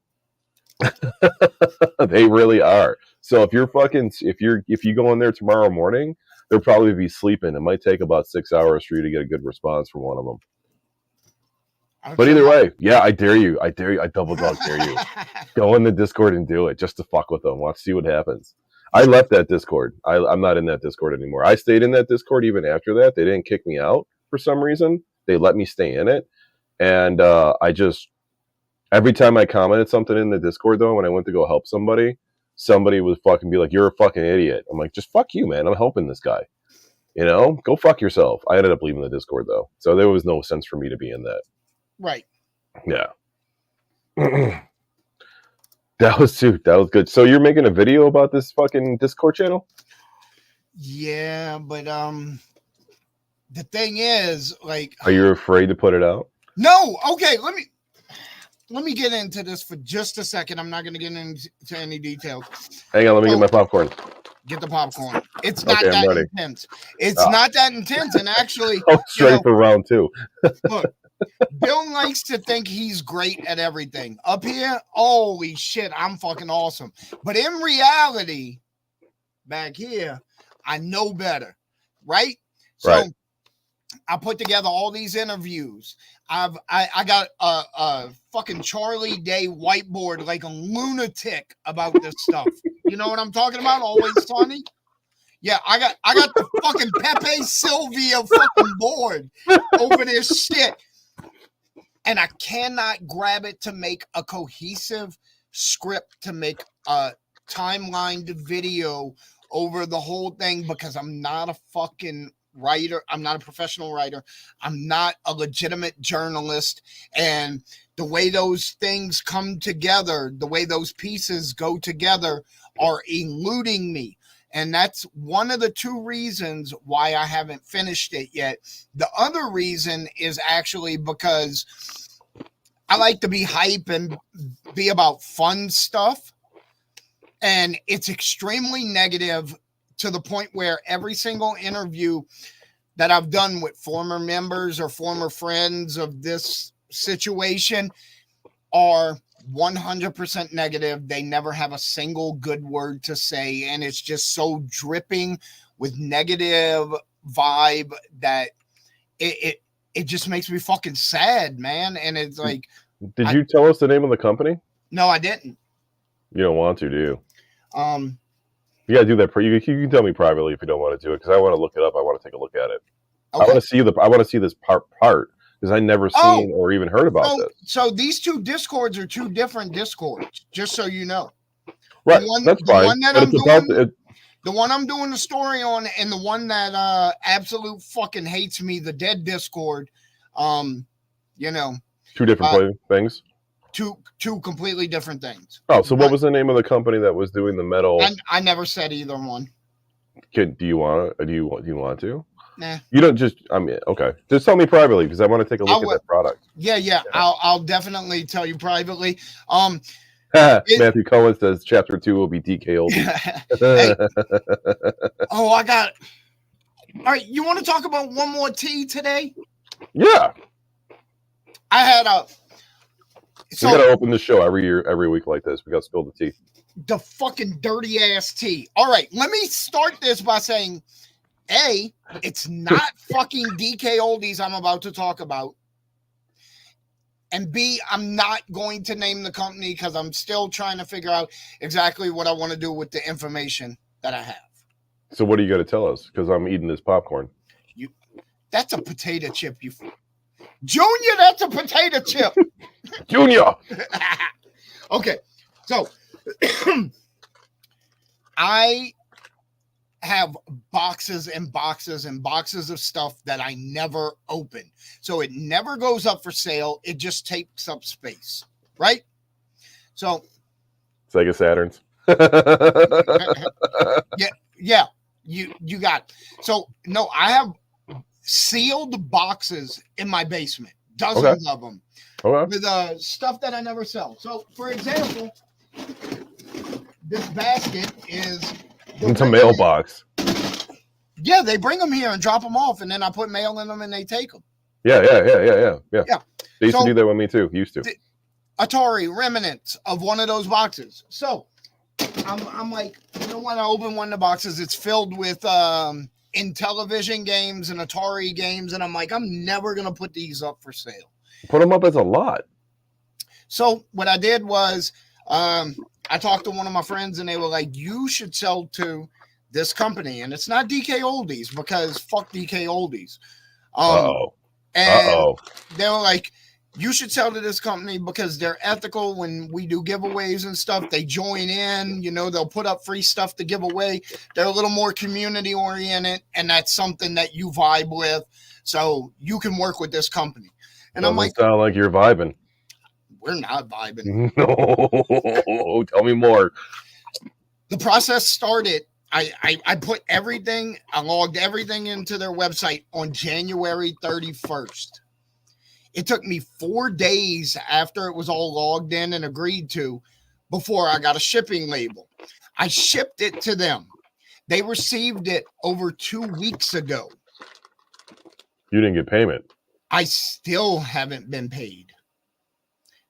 They really are. So if you go in there tomorrow morning, they'll probably be sleeping. It might take about 6 hours for you to get a good response from one of them. But either way, yeah, I dare you. I double dog dare you. Go in the Discord and do it just to fuck with them. See what happens. I left that Discord. I'm not in that Discord anymore. I stayed in that Discord even after that. They didn't kick me out for some reason. They let me stay in it. And every time I commented something in the Discord, though, when I went to go help somebody would fucking be like, "You're a fucking idiot." I'm like, just fuck you, man. I'm helping this guy. Go fuck yourself. I ended up leaving the Discord, though. So there was no sense for me to be in that. Right. Yeah. That was good. So you're making a video about this fucking Discord channel? Yeah, but the thing is, like, are you afraid to put it out? No. Okay, let me get into this for just a second. I'm not going to get into any details. Hang on, let me get my popcorn. Get the popcorn. It's not that intense. It's not that intense, and actually, I'm straight for round 2. Look, Bill likes to think he's great at everything. Up here, holy shit, I'm fucking awesome. But in reality, back here, I know better, right? So I put together all these interviews. I got a fucking Charlie Day whiteboard like a lunatic about this stuff. You know what I'm talking about? Always Sunny. Yeah, I got the fucking Pepe Sylvia fucking board over this shit. And I cannot grab it to make a cohesive script to make a timelined video over the whole thing because I'm not a fucking writer. I'm not a professional writer. I'm not a legitimate journalist. And the way those things come together, the way those pieces go together are eluding me. And that's one of the 2 reasons why I haven't finished it yet. The other reason is actually because I like to be hype and be about fun stuff. And it's extremely negative to the point where every single interview that I've done with former members or former friends of this situation are 100% negative. They never have a single good word to say, and it's just so dripping with negative vibe that it just makes me fucking sad, man. And it's like, did you tell us the name of the company? No, I didn't. You don't want to, do you? You gotta do that. You can tell me privately if you don't want to do it because I want to look it up. I want to take a look at it. Okay. I want to see this part because I never seen or even heard about this. So these 2 Discords are 2 different Discords, just so you know. Right, that's fine. The one I'm doing the story on, and the one that absolute fucking hates me, the Dead Discord. 2 different things. Two completely different things. Oh, so what was the name of the company that was doing the metal? I never said either one. Do you want to? Nah. You don't just. I mean, okay. Just tell me privately because I want to take a look at that product. Yeah. I'll definitely tell you privately. Matthew Cohen says Chapter 2 will be DK. Hey. Oh, I got. All right, you want to talk about one more tea today? Yeah. I had a. So, we gotta open the show every week like this. We gotta spill the tea. The fucking dirty ass tea. All right, let me start this by saying A, it's not fucking DK Oldies I'm about to talk about. And B, I'm not going to name the company because I'm still trying to figure out exactly what I want to do with the information that I have. So what are you going to tell us? Because I'm eating this popcorn. That's a potato chip, you Junior, that's a potato chip. Junior! Okay, so I have boxes and boxes and boxes of stuff that I never open. So it never goes up for sale. It just takes up space, right? So Sega Saturns. yeah, you got it. So no, I have sealed boxes in my basement, dozens of them, with stuff that I never sell. So for example, this basket is it's a mailbox. Yeah, they bring them here and drop them off, and then I put mail in them, and they take them. Yeah. They used to do that with me too. Used to. Atari remnants of one of those boxes. So I'm like, you know, when I open one of the boxes, it's filled with Intellivision games and Atari games, and I'm like, I'm never gonna put these up for sale. Put them up as a lot. So what I did was, I talked to one of my friends, and they were like, you should sell to this company. And it's not DK Oldies, because fuck DK Oldies. And they were like, you should sell to this company because they're ethical. When we do giveaways and stuff, they join in, you know, they'll put up free stuff to give away. They're a little more community oriented, and that's something that you vibe with. So you can work with this company. And I'm like, sound like you're vibing. We're not vibing. No, tell me more. The process started. I put everything, I logged everything into their website on January 31st. It took me 4 days after it was all logged in and agreed to before I got a shipping label. I shipped it to them. They received it over 2 weeks ago. You didn't get payment. I still haven't been paid.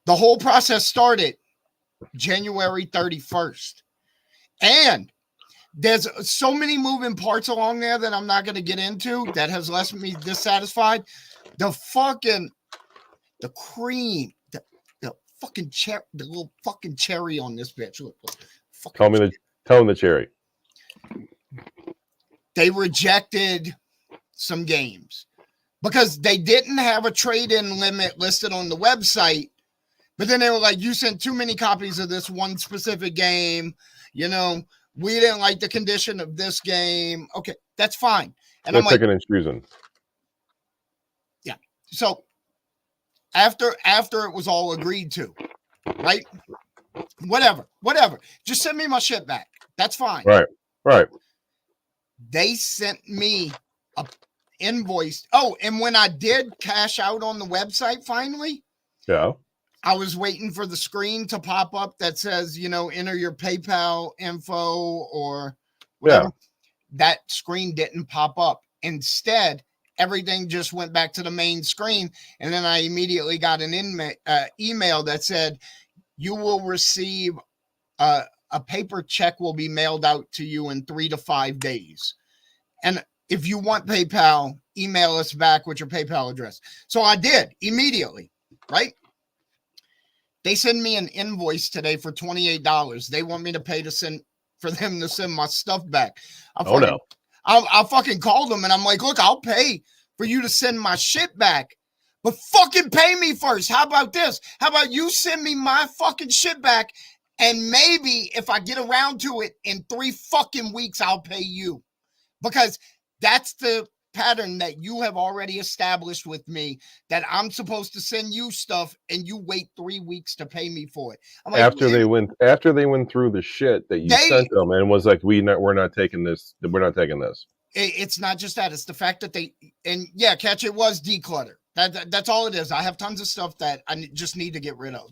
The whole process started January 31st. And there's so many moving parts along there that I'm not going to get into that has left me dissatisfied. The cream, the fucking cherry, the little fucking cherry on this bitch. Look, tell them the cherry. They rejected some games because they didn't have a trade-in limit listed on the website. But then they were like, you sent too many copies of this one specific game. You know, we didn't like the condition of this game. Okay, that's fine. And they're I'm like, picking and choosing. Yeah. So after it was all agreed to, right? Whatever. Just send me my shit back. That's fine. Right. They sent me a invoice. Oh, and when I did cash out on the website finally, yeah, I was waiting for the screen to pop up that says, you know, enter your PayPal info or whatever. Yeah. That screen didn't pop up. Instead, everything just went back to the main screen. And then I immediately got an email that said, you will receive a paper check will be mailed out to you in 3 to 5 days. And if you want PayPal, email us back with your PayPal address. So I did immediately, right? They send me an invoice today for $28. They want me to pay for them to send my stuff back. I fucking called them and I'm like, look, I'll pay for you to send my shit back, but fucking pay me first. How about this? How about you send me my fucking shit back, and maybe if I get around to it in 3 fucking weeks, I'll pay you, because that's the pattern that you have already established with me, that I'm supposed to send you stuff and you wait 3 weeks to pay me for it. I'm like, after they went through the shit that you sent them and was like, we're not taking this. We're not taking this. It's not just that. It's the fact that Catch, it was declutter. That's all it is. I have tons of stuff that I just need to get rid of.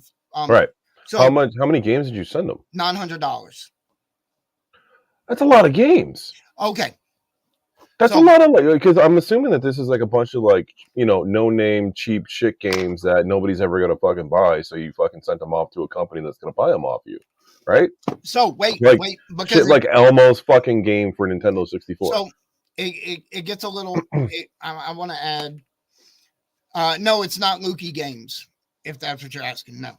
Right. So how many games did you send them? $900. That's a lot of games. Okay. That's a lot of, because I'm assuming that this is like a bunch of like, you know, no name cheap shit games that nobody's ever gonna fucking buy. So you fucking sent them off to a company that's gonna buy them off you, right? So wait, because shit like Elmo's fucking game for Nintendo 64. So it gets a little. I want to add. No, it's not Lukey Games. If that's what you're asking, no.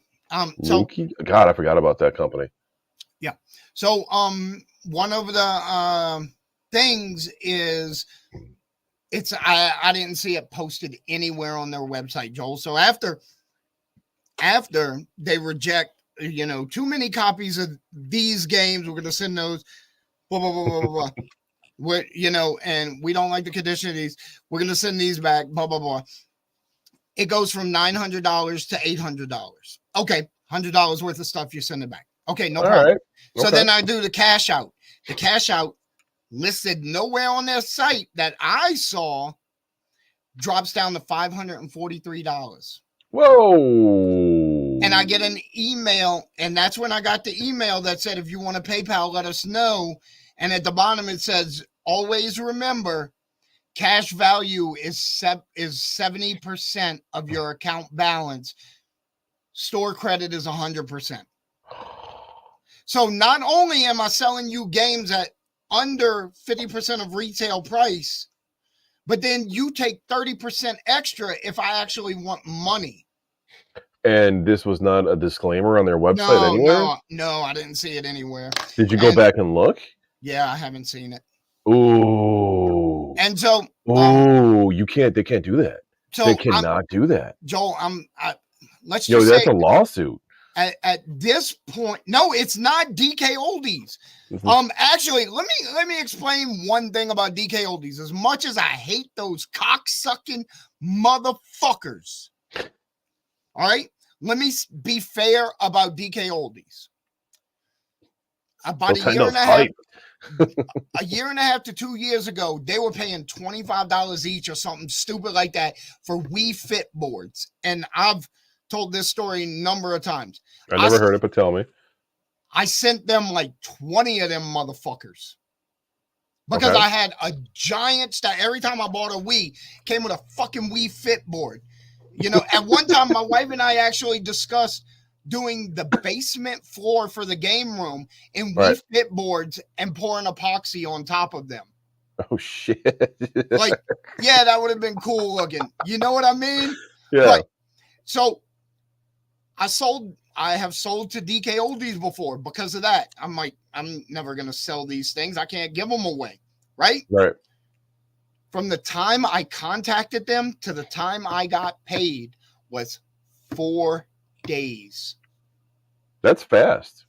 So Lukey? God, I forgot about that company. yeah. So one of the things is it's I didn't see it posted anywhere on their website, Joel. So after they reject, too many copies of these games, we're gonna send those. Blah blah blah blah blah. What and we don't like the condition of these. We're gonna send these back. Blah blah blah. It goes from $900 to $800. Okay, $100 worth of stuff you're sending back. Okay, no problem. Right. So then I do the cash out. The cash out listed nowhere on their site that I saw drops down to $543. Whoa. And I get an email, and that's when I got the email that said, if you want to PayPal, let us know. And at the bottom it says, always remember, cash value is 70% of your account balance. Store credit is 100%. So not only am I selling you games at under 50% of retail price, but then you take 30% extra if I actually want money. And this was not a disclaimer on their website anywhere? No, I didn't see it anywhere. Did you go back and look? Yeah, I haven't seen it. Ooh. And so they can't do that. So they cannot do that. Joel, let's just say that's a lawsuit. At this point, no, it's not DK Oldies. Actually, let me explain one thing about DK Oldies. As much as I hate those cocksucking motherfuckers, all right, let me be fair about DK Oldies. About a year and a half. A year and a half to 2 years ago, they were paying $25 each or something stupid like that for Wii Fit boards. And I've told this story a number of times. I never heard it, but tell me. I sent them like 20 of them motherfuckers. Because I had a giant stack. Every time I bought a Wii, came with a fucking Wii Fit board. At one time, my wife and I actually discussed doing the basement floor for the game room in Wii Fit boards and pouring epoxy on top of them. Oh, shit. That would have been cool looking. You know what I mean? Yeah. So I have sold to DK Oldies before because of that. I'm like, I'm never going to sell these things. I can't give them away. Right. From the time I contacted them to the time I got paid was 4 days. That's fast.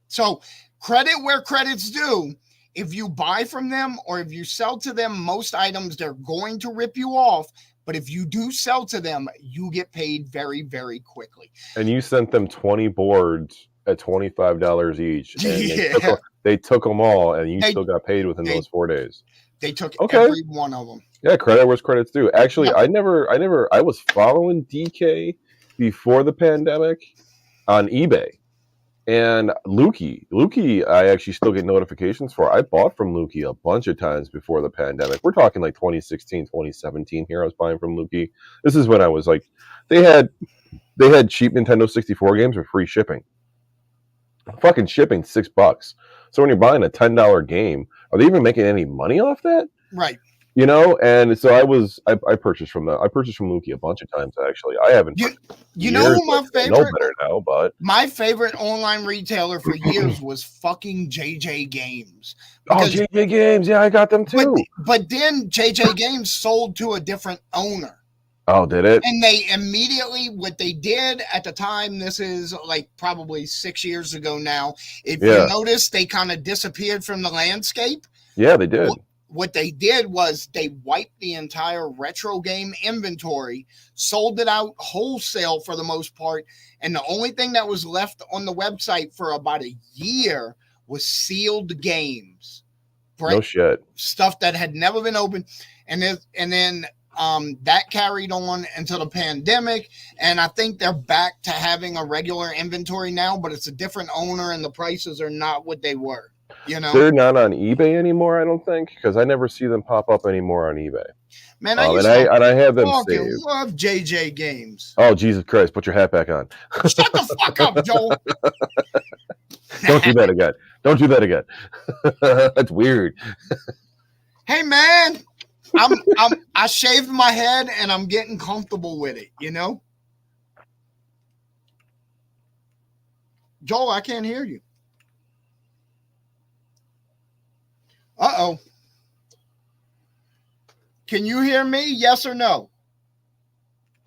So credit where credit's due. If you buy from them or if you sell to them, most items, they're going to rip you off. But if you do sell to them, you get paid very, very quickly. And you sent them 20 boards at $25 each. And they took them all, and you still got paid within those 4 days. They took every one of them. Yeah, credit where credit's due. Actually, I was following DK before the pandemic on eBay. And Lukey, I actually still get notifications for. I bought from Lukey a bunch of times before the pandemic. We're talking like 2016, 2017 here. I was buying from Lukey. This is when I was like, they had cheap Nintendo 64 games with free shipping. Fucking shipping $6. So when you're buying a $10 game, are they even making any money off that? Right. And so I purchased from Lukey a bunch of times actually. I haven't. You know who my favorite? I know better now, but my favorite online retailer for years was fucking JJ Games. JJ Games, yeah, I got them too. But then JJ Games sold to a different owner. Oh, did it? And they immediately, what they did at the time, this is like probably 6 years ago now. If you notice, they kind of disappeared from the landscape. Yeah, they did. What they did was they wiped the entire retro game inventory, sold it out wholesale for the most part, and the only thing that was left on the website for about a year was sealed games. No shit. Stuff that had never been opened. And then that carried on until the pandemic, and I think they're back to having a regular inventory now, but it's a different owner and the prices are not what they were. They're not on eBay anymore, I don't think, because I never see them pop up anymore on eBay. Man, I have them saved. Love JJ Games. Oh, Jesus Christ! Put your hat back on. Shut the fuck up, Joel. Don't do that again. Don't do that again. That's weird. Hey man, I shaved my head and I'm getting comfortable with it, you know? Joel, I can't hear you. Uh-oh. Can you hear me? Yes or no?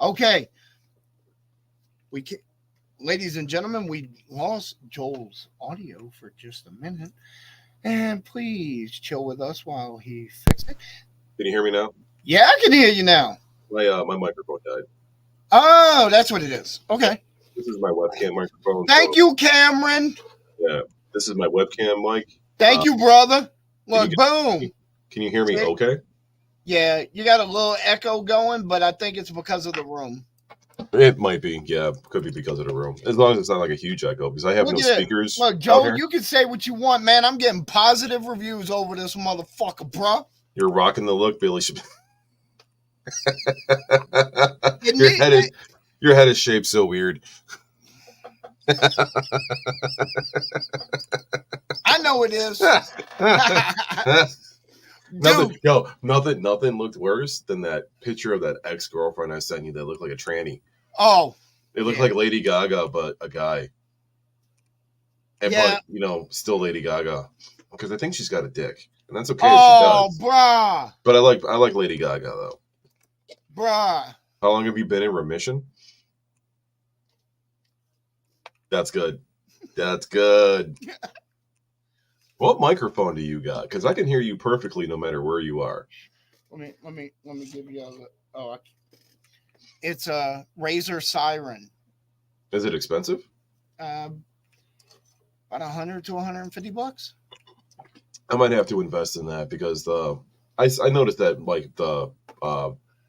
Okay. We can, ladies and gentlemen, we lost Joel's audio for just a minute. And please chill with us while he fixes it. Can you hear me now? Yeah, I can hear you now. My microphone died. Oh, that's what it is. Okay. This is my webcam microphone. Thank you, Cameron. Yeah, this is my webcam mic. Thank you, brother. Look, you boom. Can you hear me okay? Yeah, you got a little echo going, but I think it's because of the room. It might be. Yeah, could be because of the room. As long as it's not like a huge echo, because I have no speakers. Look, Joe, you can say what you want, man. I'm getting positive reviews over this motherfucker, bro. You're rocking the look, Billy. Your head is shaped so weird. I know it is. Nothing looked worse than that picture of that ex-girlfriend I sent you that looked like a tranny. Oh. It looked like Lady Gaga, but a guy. But, still Lady Gaga. Because I think she's got a dick. And that's okay if she does. Bruh. But I like Lady Gaga, though. Bruh. How long have you been in remission? That's good. That's good. What microphone do you got? Because I can hear you perfectly no matter where you are. Let me give you it's a Razer Siren. Is it expensive? About $100 to $150. I might have to invest in that because I noticed that like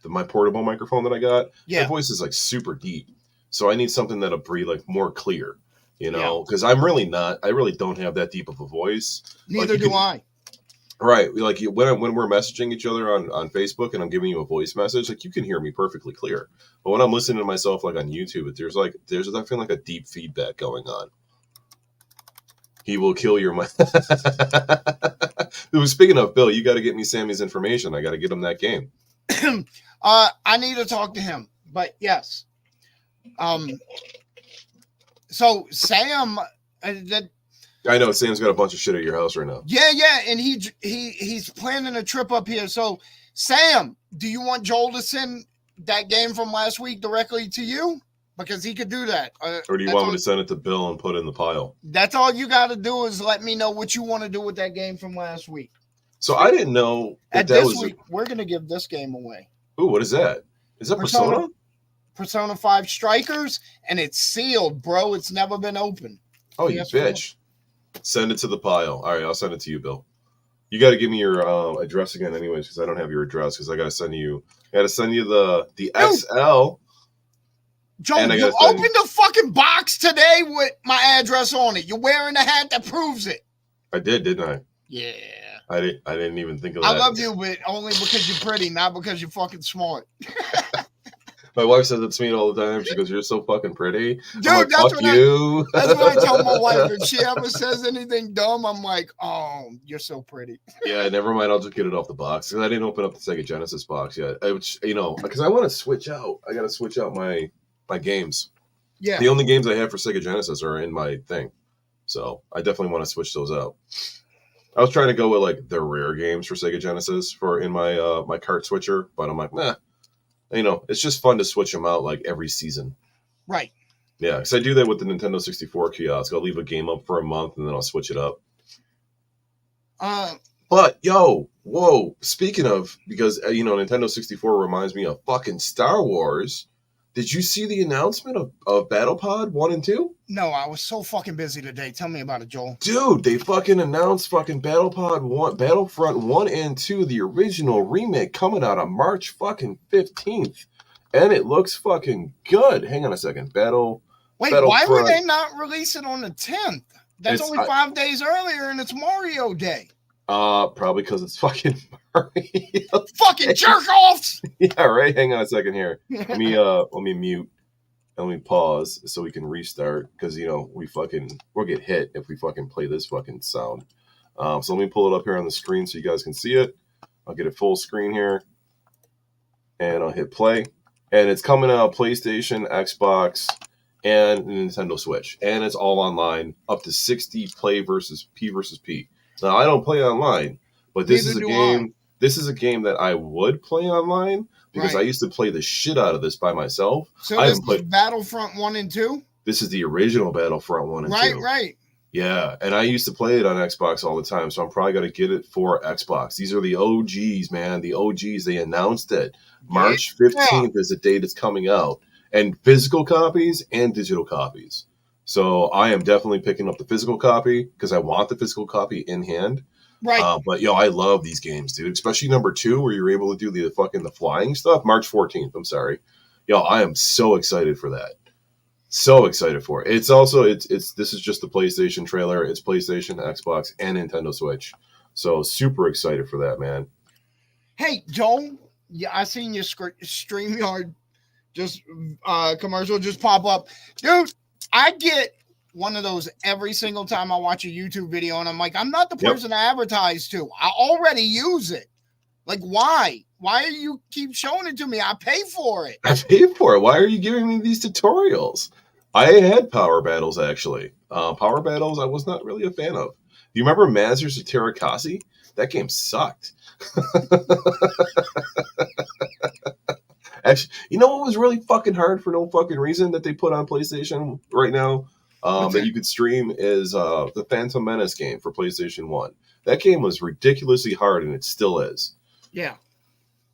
my portable microphone that I got, my voice is like super deep. So I need something that'll be like more clear, because I really don't have that deep of a voice. Neither do I. Right. Like when we're messaging each other on Facebook and I'm giving you a voice message, like you can hear me perfectly clear. But when I'm listening to myself like on YouTube, there's I feel like a deep feedback going on. He will kill your mind. Speaking of Bill, you got to get me Sammy's information. I got to get him that game. I need to talk to him, but yes. So Sam, I know Sam's got a bunch of shit at your house right now. Yeah, and he's planning a trip up here. So Sam, do you want Joel to send that game from last week directly to you? Because he could do that. Or do you want me to send it to Bill and put it in the pile? That's all you got to do is let me know what you want to do with that game from last week. So I didn't know that this week we're going to give this game away. Ooh, what is that? Is that Persona? Persona 5 Strikers, and it's sealed, bro. It's never been opened. Oh, you bitch. Send it to the pile. All right, I'll send it to you, Bill. You got to give me your address again anyways, because I don't have your address, because I got to send you the XL. Joe, you opened the fucking box today with my address on it. You're wearing a hat that proves it. I did, didn't I? Yeah. I didn't even think of that. I love you, but only because you're pretty, not because you're fucking smart. My wife says it to me all the time. She goes, "You're so fucking pretty." Dude, like, that's what I tell my wife. If she ever says anything dumb, I'm like, "Oh, you're so pretty." Yeah, never mind. I'll just get it off the box because I didn't open up the Sega Genesis box yet. Because I want to switch out. I got to switch out my games. Yeah. The only games I have for Sega Genesis are in my thing, so I definitely want to switch those out. I was trying to go with like the rare games for Sega Genesis in my my cart switcher, but I'm like, nah. It's just fun to switch them out like every season. Right. Yeah, because I do that with the Nintendo 64 kiosk. I'll leave a game up for a month and then I'll switch it up. But whoa! Speaking of, because Nintendo 64 reminds me of fucking Star Wars. Did you see the announcement of BattlePod 1 and 2? No, I was so fucking busy today. Tell me about it, Joel. Dude, they fucking announced fucking Battlefront 1 and 2, the original remake, coming out on March fucking 15th. And it looks fucking good. Hang on a second. Why would they not release it on the 10th? That's only 5 days earlier and it's Mario Day. Probably because it's fucking Mario. Fucking jerk offs. Yeah, right. Hang on a second here. Let me mute. Let me pause so we can restart because we'll get hit if we fucking play this fucking sound. So let me pull it up here on the screen so you guys can see it. I'll get it full screen here, and I'll hit play. And it's coming out PlayStation, Xbox, and Nintendo Switch. And it's all online, up to 60 play versus P. Now, I don't play online, but this is a game. This is a game that I would play online because I used to play the shit out of this by myself. So this is Battlefront 1 and 2? This is the original Battlefront 1 and 2. Right. Yeah, and I used to play it on Xbox all the time, so I'm probably going to get it for Xbox. These are the OGs, man. The OGs. They announced it. March 15th is the date it's coming out. And physical copies and digital copies. So I am definitely picking up the physical copy because I want the physical copy in hand. Right. But, I love these games, dude. Especially number 2 where you're able to do the flying stuff. March 14th, I'm sorry. I am so excited for that. So excited for it. It's also this is just the PlayStation trailer. It's PlayStation, Xbox, and Nintendo Switch. So super excited for that, man. Hey, Joel, I seen your StreamYard commercial just pop up. Dude, I get one of those every single time I watch a YouTube video, and I'm like, I'm not the person to advertise to. I already use it. Like, why? Why do you keep showing it to me? I pay for it. I pay for it. Why are you giving me these tutorials? I had Power Battles, actually. Power Battles I was not really a fan of. Do you remember Masters of Terrakasi? That game sucked. Actually, you know what was really fucking hard for no fucking reason that they put on PlayStation right now that you could stream is the Phantom Menace game for PlayStation 1. That game was ridiculously hard, and it still is. Yeah.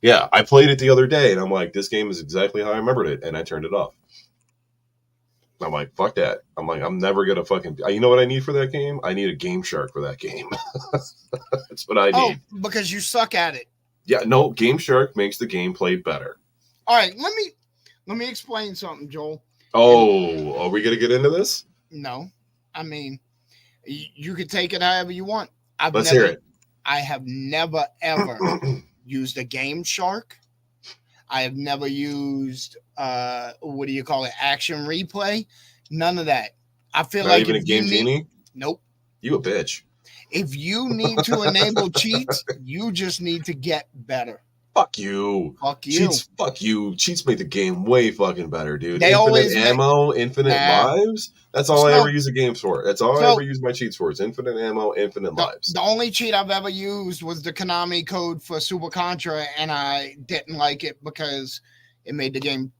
Yeah, I played it the other day, and I'm like, this game is exactly how I remembered it, and I turned it off. I'm like, fuck that. I'm like, I'm never going to fucking... You know what I need for that game? I need a Game Shark for that game. That's what I need. Oh, because you suck at it. Yeah, no, Game Shark makes the gameplay better. All right, let me explain something, Joel. Oh, are we going to get into this? No. I mean, you could take it however you want. Let's hear it. I have never, ever used a Game Shark. I have never used, what do you call it, action replay. None of that. I feel Not like even a Game Genie? Nope. You a bitch. If you need to enable cheats, you just need to get better. Fuck you. Fuck you. Cheats, fuck you. Cheats make the game way fucking better, dude. They infinite ammo, infinite lives. That's all I ever use the games for. That's all I ever use my cheats for. It's infinite ammo, infinite lives. The only cheat I've ever used was the Konami code for Super Contra, and I didn't like it because it made the game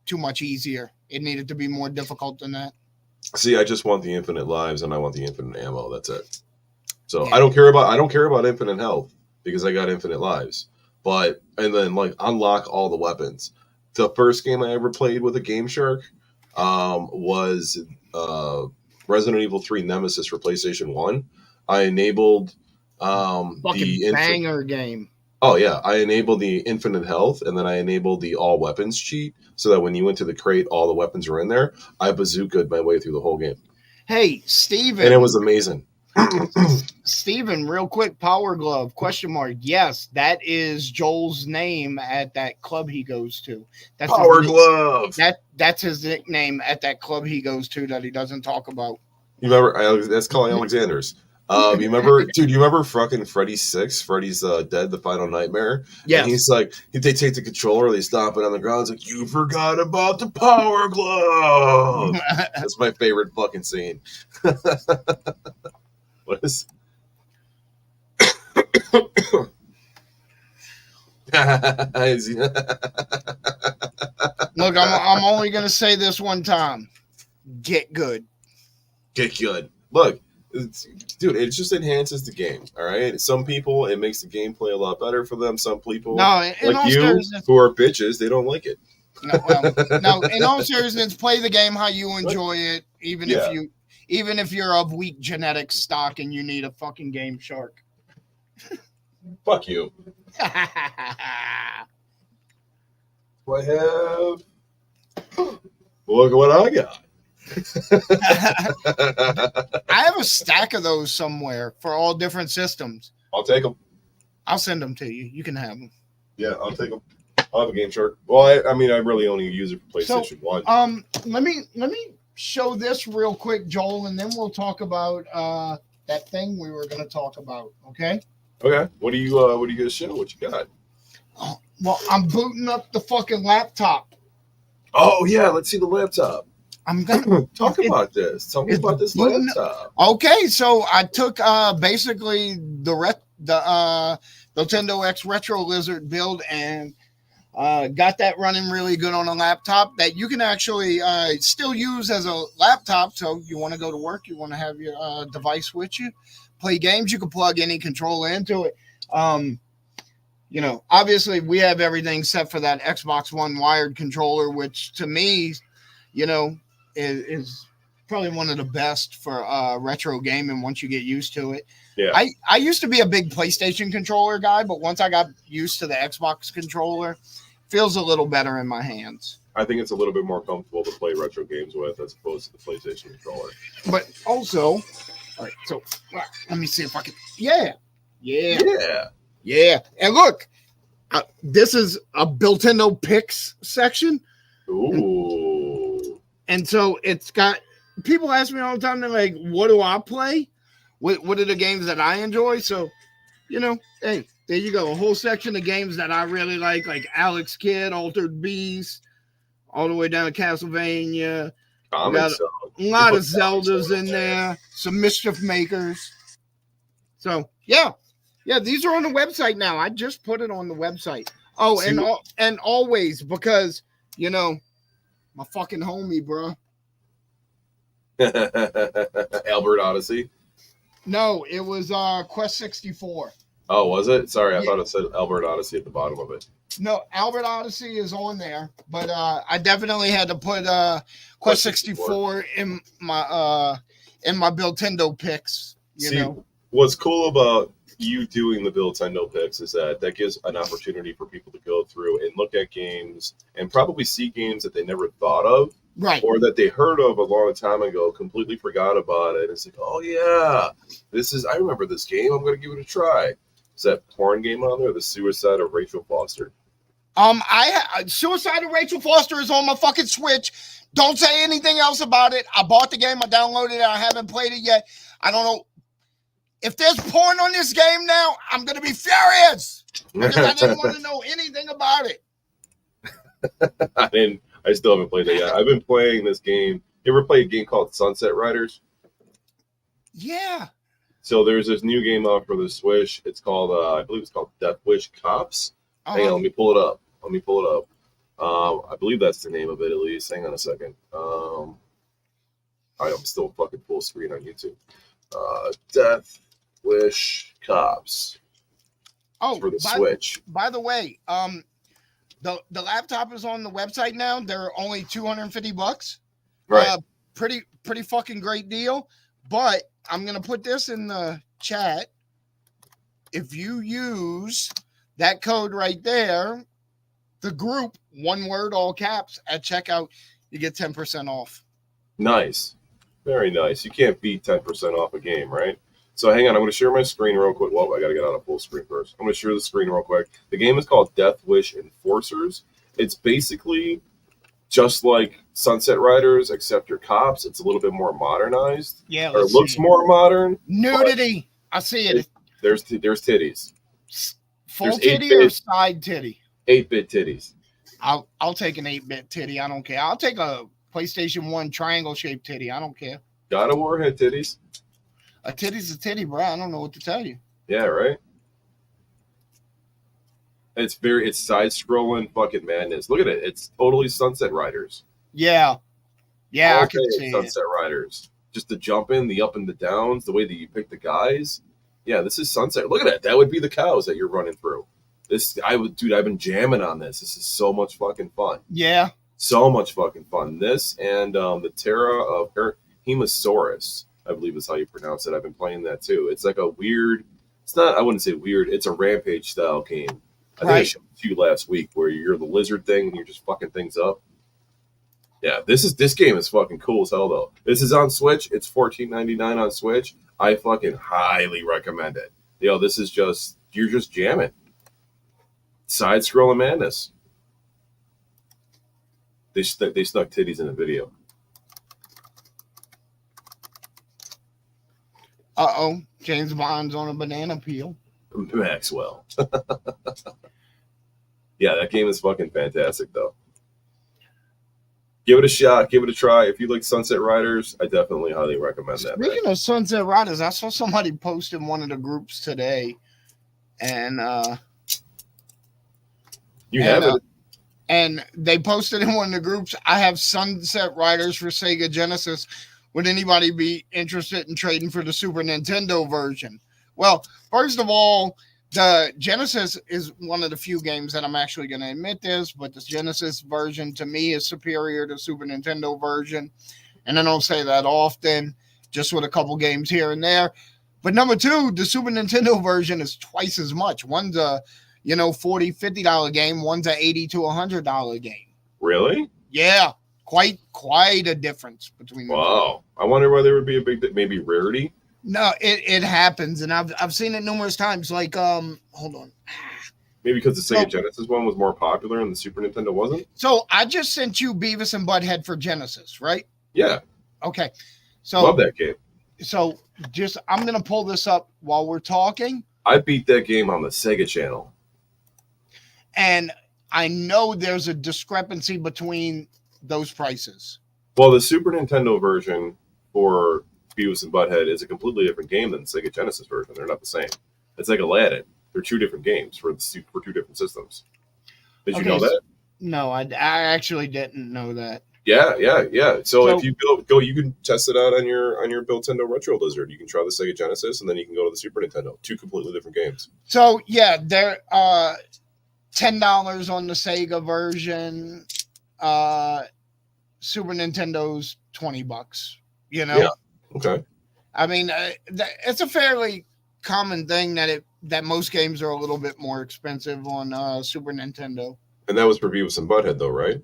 too much easier. It needed to be more difficult than that. See, I just want the infinite lives and I want the infinite ammo. That's it. So I don't care about infinite health because I got infinite lives. And then unlock all the weapons. The first game I ever played with a Game Shark was Resident Evil 3 Nemesis for PlayStation 1. I enabled the banger game. Oh yeah, I enabled the infinite health, and then I enabled the all weapons cheat, so that when you went to the crate, all the weapons are in there. I bazookaed my way through the whole game. Hey, Steven. And it was amazing. Steven, real quick, Power Glove, ? Yes, that is Joel's name at that club he goes to. That's Power Glove. That's his nickname at that club he goes to that he doesn't talk about. You remember? That's called Alexander's. You remember, dude? You remember fucking Freddy 6? Freddy's Dead, the Final Nightmare. Yeah. And he's like, they take the controller, they stomp it on the ground. It's like, you forgot about the Power Glove. That's my favorite fucking scene. What is? Look, I'm only gonna say this one time. Get good. Get good. Look, dude, it just enhances the game. All right. Some people, it makes the gameplay a lot better for them. Some people, like you, who are bitches, they don't like it. No, in all seriousness, play the game how you enjoy it, even if you're of weak genetic stock and you need a fucking Game Shark. Fuck you. I have. Look at what I got. I have a stack of those somewhere for all different systems. I'll take them. I'll send them to you. You can have them. Yeah, I'll take them. I'll have a Game Shark. Well, I mean, I really only use it for PlayStation 1. Let me show this real quick, Joel, and then we'll talk about that thing we were going to talk about. Okay. Okay. What do you gonna show? What you got? Oh, well, I'm booting up the fucking laptop. Oh yeah, let's see the laptop. I'm gonna Talk about this. Tell me it's about this booting- laptop. Okay, so I took basically the Nintendo X Retro Lizard build and got that running really good on a laptop that you can actually still use as a laptop. So you want to go to work, you want to have your device with you, play games, you can plug any controller into it. You know, obviously we have everything set for that Xbox One wired controller, which to me, you know, is probably one of the best for retro gaming once you get used to it. Yeah. I used to be a big PlayStation controller guy, but once I got used to the Xbox controller, feels a little better in my hands. I think it's a little bit more comfortable to play retro games with as opposed to the PlayStation controller. But also, all right, so let me see if I can. Yeah. And look, this is a Nintendo Picks section. Ooh. And so it's got people ask me all the time, they're like, what do I play? What are the games that I enjoy? So, you know, hey, there you go. A whole section of games that I really like Alex Kidd, Altered Beast, all the way down to Castlevania. Got a lot of Zeldas in there, some Mischief Makers. So, yeah, these are on the website now. I just put it on the website. Oh, and always, because, you know, my fucking homie, bro. Albert Odyssey. No, it was Quest 64. Oh, was it? Sorry, I thought it said Albert Odyssey at the bottom of it. No, Albert Odyssey is on there, but I definitely had to put Quest 64 in my Nintendo picks. You know, what's cool about you doing the Nintendo picks is that gives an opportunity for people to go through and look at games and probably see games that they never thought of. Right. Or that they heard of a long time ago, completely forgot about it. It's like, oh yeah, I remember this game. I'm going to give it a try. Is that porn game on there? The Suicide of Rachel Foster. Suicide of Rachel Foster is on my fucking Switch. Don't say anything else about it. I bought the game. I downloaded it. I haven't played it yet. I don't know. If there's porn on this game now, I'm going to be furious. Because I didn't want to know anything about it. I still haven't played it yet. I've been playing this game. You ever play a game called Sunset Riders? Yeah. So there's this new game out for the Switch. It's called, I believe it's called Death Wish Cops. Hang on, let me pull it up. I believe that's the name of it at least. Hang on a second. I'm still fucking full screen on YouTube. Death Wish Cops. Oh, for the Switch. By the way, the laptop is on the website now. They're only $250. Right. Pretty fucking great deal. But I'm gonna put this in the chat. If you use that code right there, the group, one word, all caps, at checkout, you get 10% off. Nice. Very nice. You can't beat 10% off a game, right? So hang on, I'm going to share my screen real quick. Well, I got to get out of full screen first. I'm going to share the screen real quick. The game is called Death Wish Enforcers. It's basically just like Sunset Riders, except you're cops. It's a little bit more modernized. Yeah, or it looks more modern. Nudity. I see it. There's titties. Full titty or side titty? 8-bit titties. I'll take an 8-bit titty. I don't care. I'll take a PlayStation 1 triangle-shaped titty. I don't care. God of War had titties. A titty's a titty, bro. I don't know what to tell you. Yeah, right? It's side-scrolling fucking madness. Look at it. It's totally Sunset Riders. Yeah. Yeah, I can see Sunset Riders. Just the jumping, the up and the downs, the way that you pick the guys. Yeah, this is Sunset. Look at that. That would be the cows that you're running through. I've been jamming on this. This is so much fucking fun. Yeah. So much fucking fun. This and the Terra of Hemosaurus, I believe is how you pronounce it. I've been playing that too. It's like a weird, I wouldn't say weird, it's a Rampage style game. I think I showed it to you last week where you're the lizard thing and you're just fucking things up. Yeah, this game is fucking cool as hell though. This is on Switch. It's $14.99 on Switch. I fucking highly recommend it. This is you're just jamming. Side scrolling madness. They snuck titties in the video. Uh-oh. James Bond's on a banana peel. Maxwell. Yeah, that game is fucking fantastic, though. Give it a shot. Give it a try. If you like Sunset Riders, I definitely highly recommend that. Speaking of Sunset Riders, I saw somebody post in one of the groups today, and and they posted in one of the groups, I have Sunset Riders for Sega Genesis. Would anybody be interested in trading for the Super Nintendo version? Well, first of all, the Genesis is one of the few games that I'm actually going to admit this, but the Genesis version to me is superior to Super Nintendo version. And I don't say that often, just with a couple games here and there. But number two, the Super Nintendo version is twice as much. One's a $40, $50 game. One's a $80 to $100 game. Really? Yeah, quite a difference between them. Wow. I wonder whether there would be a big, maybe rarity. No, it happens, and I've seen it numerous times. Like, hold on. Maybe because the Sega Genesis one was more popular and the Super Nintendo wasn't. So I just sent you Beavis and Butthead for Genesis, right? Yeah. Okay. So love that game. So I'm gonna pull this up while we're talking. I beat that game on the Sega Channel. And I know there's a discrepancy between those prices. Well, the Super Nintendo version for Beavis and Butthead is a completely different game than the Sega Genesis version. They're not the same. It's like Aladdin. They're two different games for two different systems. Did you know that? No, I actually didn't know that. Yeah. So if you go, you can test it out on your Nintendo Retro Lizard. You can try the Sega Genesis, and then you can go to the Super Nintendo. Two completely different games. So yeah, they're $10 on the Sega version. Super Nintendo's $20. Yeah. Okay. I mean, it's a fairly common thing that most games are a little bit more expensive on Super Nintendo. And that was for Beavis and Butthead, though, right?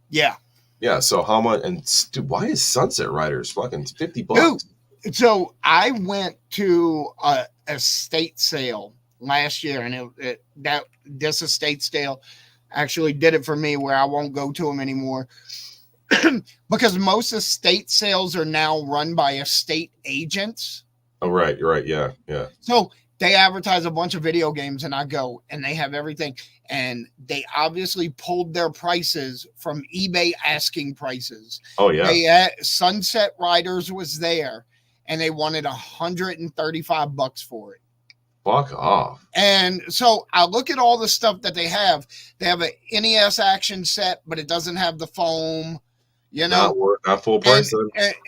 Yeah. Yeah. So how much? And dude, why is Sunset Riders fucking $50? Dude, so I went to a estate sale last year, and this estate sale actually did it for me, where I won't go to them anymore. Because most estate sales are now run by estate agents. Oh, right. You're right. Yeah. So they advertise a bunch of video games, and I go, and they have everything. And they obviously pulled their prices from eBay asking prices. Oh, yeah. Sunset Riders was there, and they wanted $135 for it. Fuck off. And so I look at all the stuff that they have. They have an NES action set, but it doesn't have the foam. Not full price.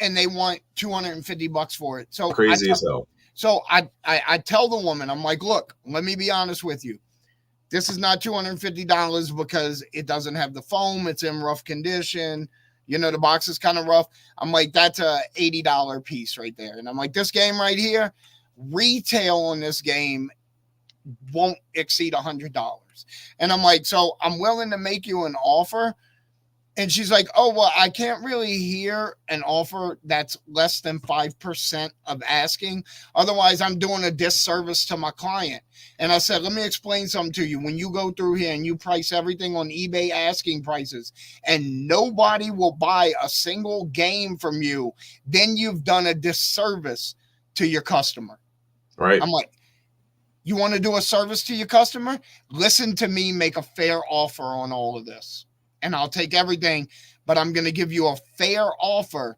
And they want $250 for it. So crazy as hell. So I tell the woman, I'm like, look, let me be honest with you. This is not $250 because it doesn't have the foam. It's in rough condition. The box is kind of rough. I'm like, that's a $80 piece right there. And I'm like, this game right here, retail on this game won't exceed $100. And I'm like, so I'm willing to make you an offer. And she's like, oh, well, I can't really hear an offer that's less than 5% of asking. Otherwise, I'm doing a disservice to my client. And I said, let me explain something to you. When you go through here and you price everything on eBay asking prices, and nobody will buy a single game from you, then you've done a disservice to your customer. Right. I'm like, you want to do a service to your customer? Listen to me make a fair offer on all of this. And I'll take everything, but I'm going to give you a fair offer.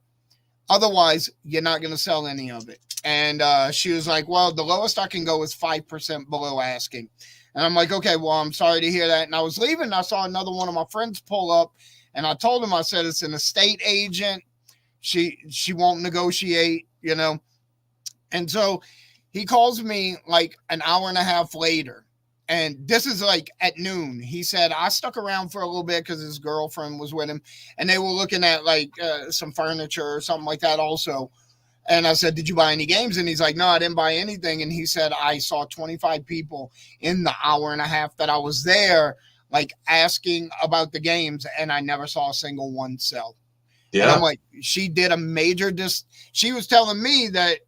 Otherwise, you're not going to sell any of it. And she was like, well, the lowest I can go is 5% below asking. And I'm like, okay, well, I'm sorry to hear that. And I was leaving. I saw another one of my friends pull up, and I told him, I said, it's an estate agent. She won't negotiate, And so he calls me like an hour and a half later. And this is like at noon. He said, I stuck around for a little bit because his girlfriend was with him, and they were looking at like some furniture or something like that also. And I said, did you buy any games? And he's like, no, I didn't buy anything. And he said, I saw 25 people in the hour and a half that I was there, like asking about the games, and I never saw a single one sell. Yeah. And I'm like, she did a major she was telling me that,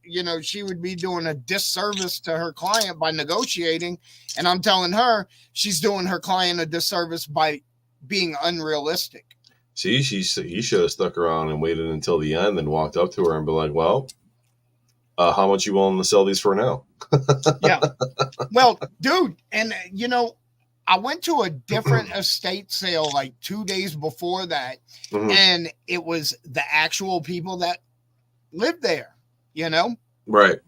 she would be doing a disservice to her client by negotiating. And I'm telling her she's doing her client a disservice by being unrealistic. See, he should have stuck around and waited until the end and walked up to her and be like, well, how much you willing to sell these for now? Yeah. Well, dude, and you know, I went to a different estate sale like 2 days before that, Mhm. and it was the actual people that lived there, you know, Right.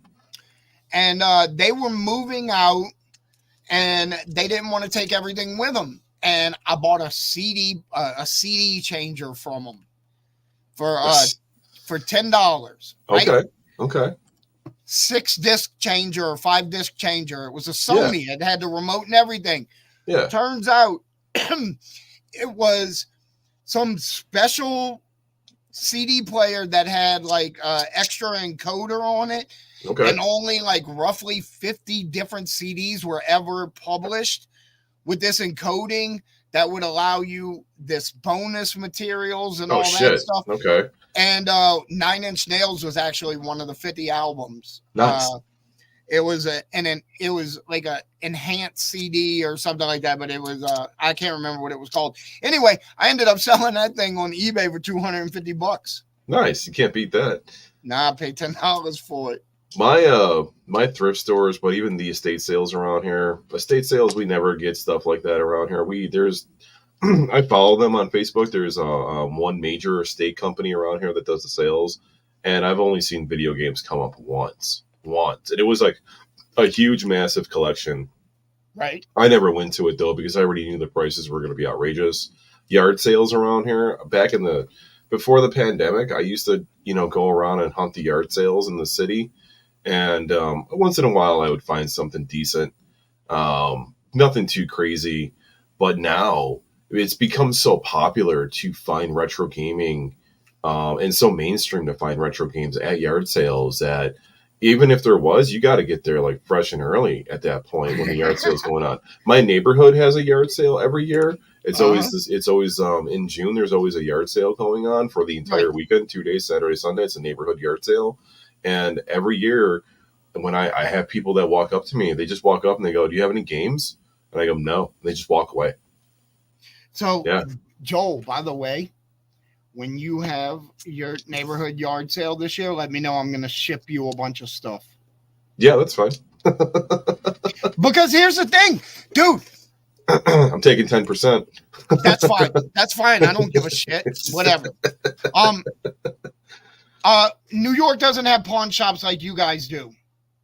and they were moving out, and they didn't want to take everything with them. And I bought a CD changer from them for $10. Right? Okay. Okay. 6-disc changer or 5-disc changer. It was a Yeah. Sony. It had the remote and everything. Yeah. Turns out it was some special CD player that had like extra encoder on it, Okay. and only like roughly 50 different CDs were ever published with this encoding that would allow you this bonus materials and Oh all shit. that stuff. Okay. And 9 Inch Nails was actually one of the 50 albums. Nice. It was it was like a enhanced CD or something like that, but it was I can't remember what it was called. Anyway, I ended up selling that thing on eBay for $250. Nice. You can't beat that. Nah, I paid $10 for it. My thrift stores, but even the estate sales around here, estate sales, we never get stuff like that around here. I follow them on Facebook. There's one major estate company around here that does the sales, and I've only seen video games come up once, and it was like a huge, massive collection. Right. I never went to it though because I already knew the prices were going to be outrageous. Yard sales around here before the pandemic, I used to go around and hunt the yard sales in the city. And once in a while, I would find something decent, nothing too crazy. But now it's become so popular to find retro gaming, and so mainstream to find retro games at yard sales that even if there was, you got to get there like fresh and early at that point when the yard sale's going on. My neighborhood has a yard sale every year. It's always in June. There's always a yard sale going on for the entire weekend, 2 days, Saturday, Sunday. It's a neighborhood yard sale. And every year when I have people that walk up to me, they just walk up and they go, "Do you have any games?" And I go, "No." And they just walk away. So, yeah. Joel, by the way, when you have your neighborhood yard sale this year, let me know. I'm going to ship you a bunch of stuff. Yeah, that's fine. Because here's the thing, dude. I'm taking 10%. That's fine. That's fine. I don't give a shit. Whatever. New York doesn't have pawn shops like you guys do.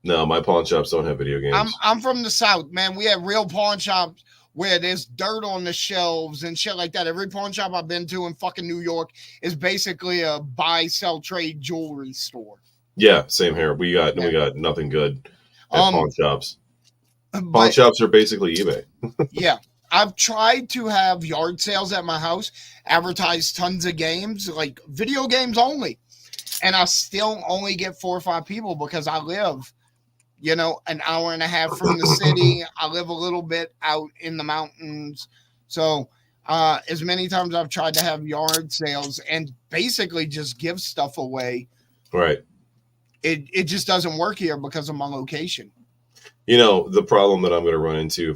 No, my pawn shops don't have video games. I'm from the South, man. We have real pawn shops where there's dirt on the shelves and shit like that. Every pawn shop I've been to in fucking New York is basically a buy, sell, trade jewelry store. Yeah, same here. We got nothing good at pawn shops. Pawn shops are basically eBay. Yeah. I've tried to have yard sales at my house, advertise tons of games, like video games only. And I still only get 4 or 5 people because I live, an hour and a half from the city. I live a little bit out in the mountains. So as many times I've tried to have yard sales and basically just give stuff away. Right. It just doesn't work here because of my location. The problem that I'm going to run into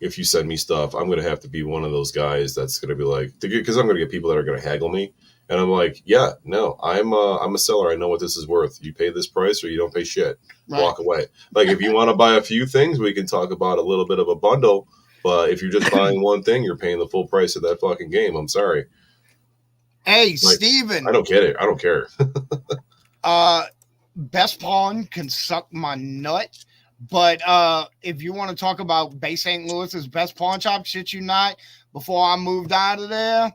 if you send me stuff, I'm going to have to be one of those guys that's going to be like, because I'm going to get people that are going to haggle me. And I'm like, yeah, no, I'm a seller. I know what this is worth. You pay this price or you don't pay shit. Right. Walk away. Like if you want to buy a few things, we can talk about a little bit of a bundle. But if you're just buying one thing, you're paying the full price of that fucking game. I'm sorry. Hey, Steven. I don't get it. I don't care. Best Pawn can suck my nut. But if you want to talk about Bay St. Louis's best pawn shop, shit you not, before I moved out of there,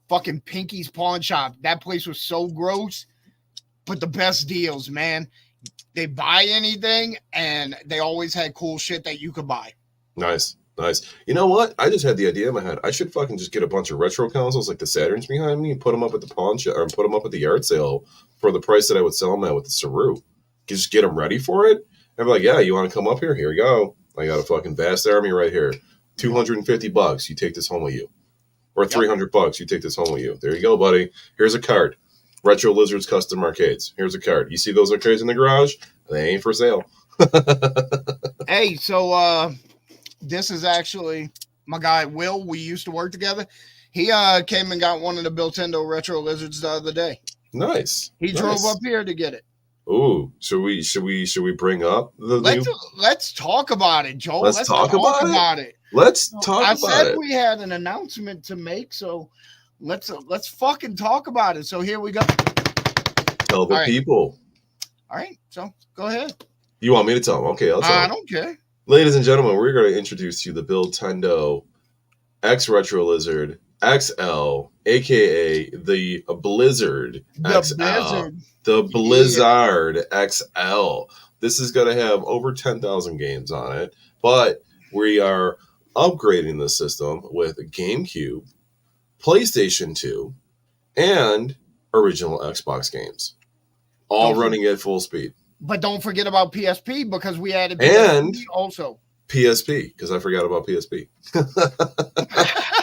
fucking Pinky's Pawn Shop. That place was so gross, but the best deals, man. They buy anything, and they always had cool shit that you could buy. Nice. You know what? I just had the idea in my head. I should fucking just get a bunch of retro consoles like the Saturns behind me and put them up at the pawn shop or put them up at the yard sale for the price that I would sell them at with the Saru. Just get them ready for it. And be like, yeah, you want to come up here? Here we go. I got a fucking vast army right here. $250. You take this home with you. Or $300. You take this home with you. There you go, buddy. Here's a card. Retro Lizards Custom Arcades. Here's a card. You see those arcades in the garage? They ain't for sale. Hey, so this is actually my guy Will. We used to work together. He came and got one of the Builtendo Retro Lizards the other day. Nice. He drove up here to get it. Ooh, should we bring up the new? Let's talk about it, Joel. Let's talk about it? Let's talk I about said it. we had an announcement to make, so let's fucking talk about it. So here we go. Tell the people. All right, so go ahead. You want me to tell them? Okay, I'll tell them. I don't care. Ladies and gentlemen, we're going to introduce you the Buildtendo X Retro Lizard XL, aka the Blizzard XL. The Blizzard XL. This is going to have over 10,000 games on it, but we are upgrading the system with GameCube, PlayStation 2, and original Xbox games, all running at full speed. But don't forget about PSP because we added PSP also. PSP, because I forgot about PSP.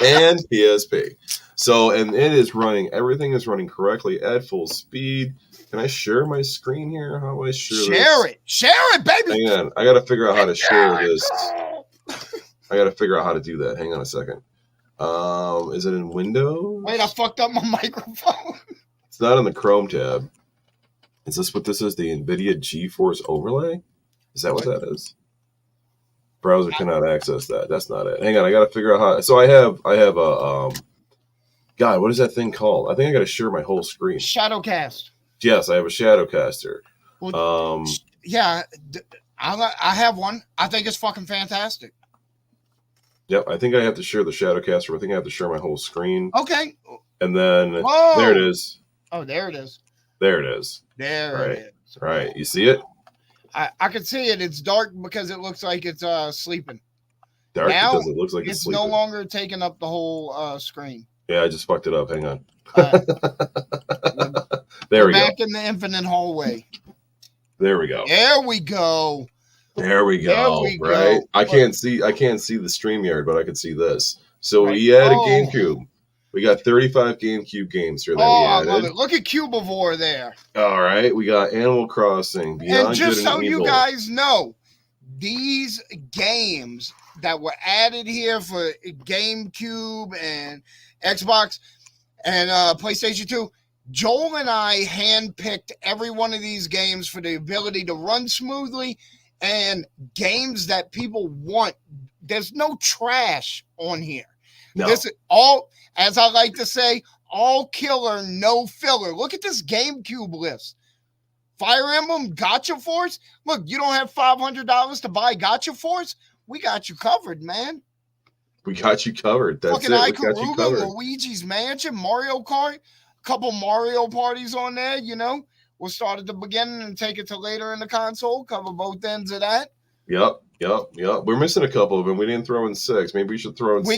And PSP. So, and it is running, everything is running correctly at full speed. Can I share my screen here? How do I share this? Share it, baby. Hang on. I got to figure out how to share this. I got to figure out how to do that. Hang on a second. Is it in Windows? Wait, I fucked up my microphone. It's not in the Chrome tab. Is this what this is? The NVIDIA GeForce overlay? Is that what that is? Browser cannot access that. That's not it. Hang on, I gotta figure out how. So I have a God, what is that thing called? I think I gotta share my whole screen. Shadowcast. Yes, I have a Shadowcaster. Yeah, I have one. I think it's fucking fantastic. Yep, I think I have to share the Shadowcaster. I think I have to share my whole screen. Okay. And then there it is. Oh, there it is. There it is. There it is. Right. You see it? I can see it. It's dark because it looks like it's sleeping. Dark now, because it looks like it's sleeping. No longer taking up the whole screen. Yeah, I just fucked it up. Hang on. There we go. Back in the infinite hallway. There we go. There we go. There we go. Right. I can't see the StreamYard, but I can see this. So we added GameCube. We got 35 GameCube games here that we added. I love it. Look at Cubivore there. All right. We got Animal Crossing, Beyond and just Good so and you Evil. guys know, these games that were added here for GameCube and Xbox and PlayStation 2, Joel and I handpicked every one of these games for the ability to run smoothly and games that people want. There's no trash on here. No. This is all, as I like to say, all killer, no filler. Look at this GameCube list. Fire Emblem, Gotcha Force. Look, you don't have $500 to buy Gotcha Force? We got you covered, man. We got you covered. That's fucking it. We got you covered. Luigi's Mansion, Mario Kart, a couple Mario parties on there, you know. We'll start at the beginning and take it to later in the console, cover both ends of that. Yep. We're missing a couple of them. We didn't throw in 6. Maybe we should throw in 6.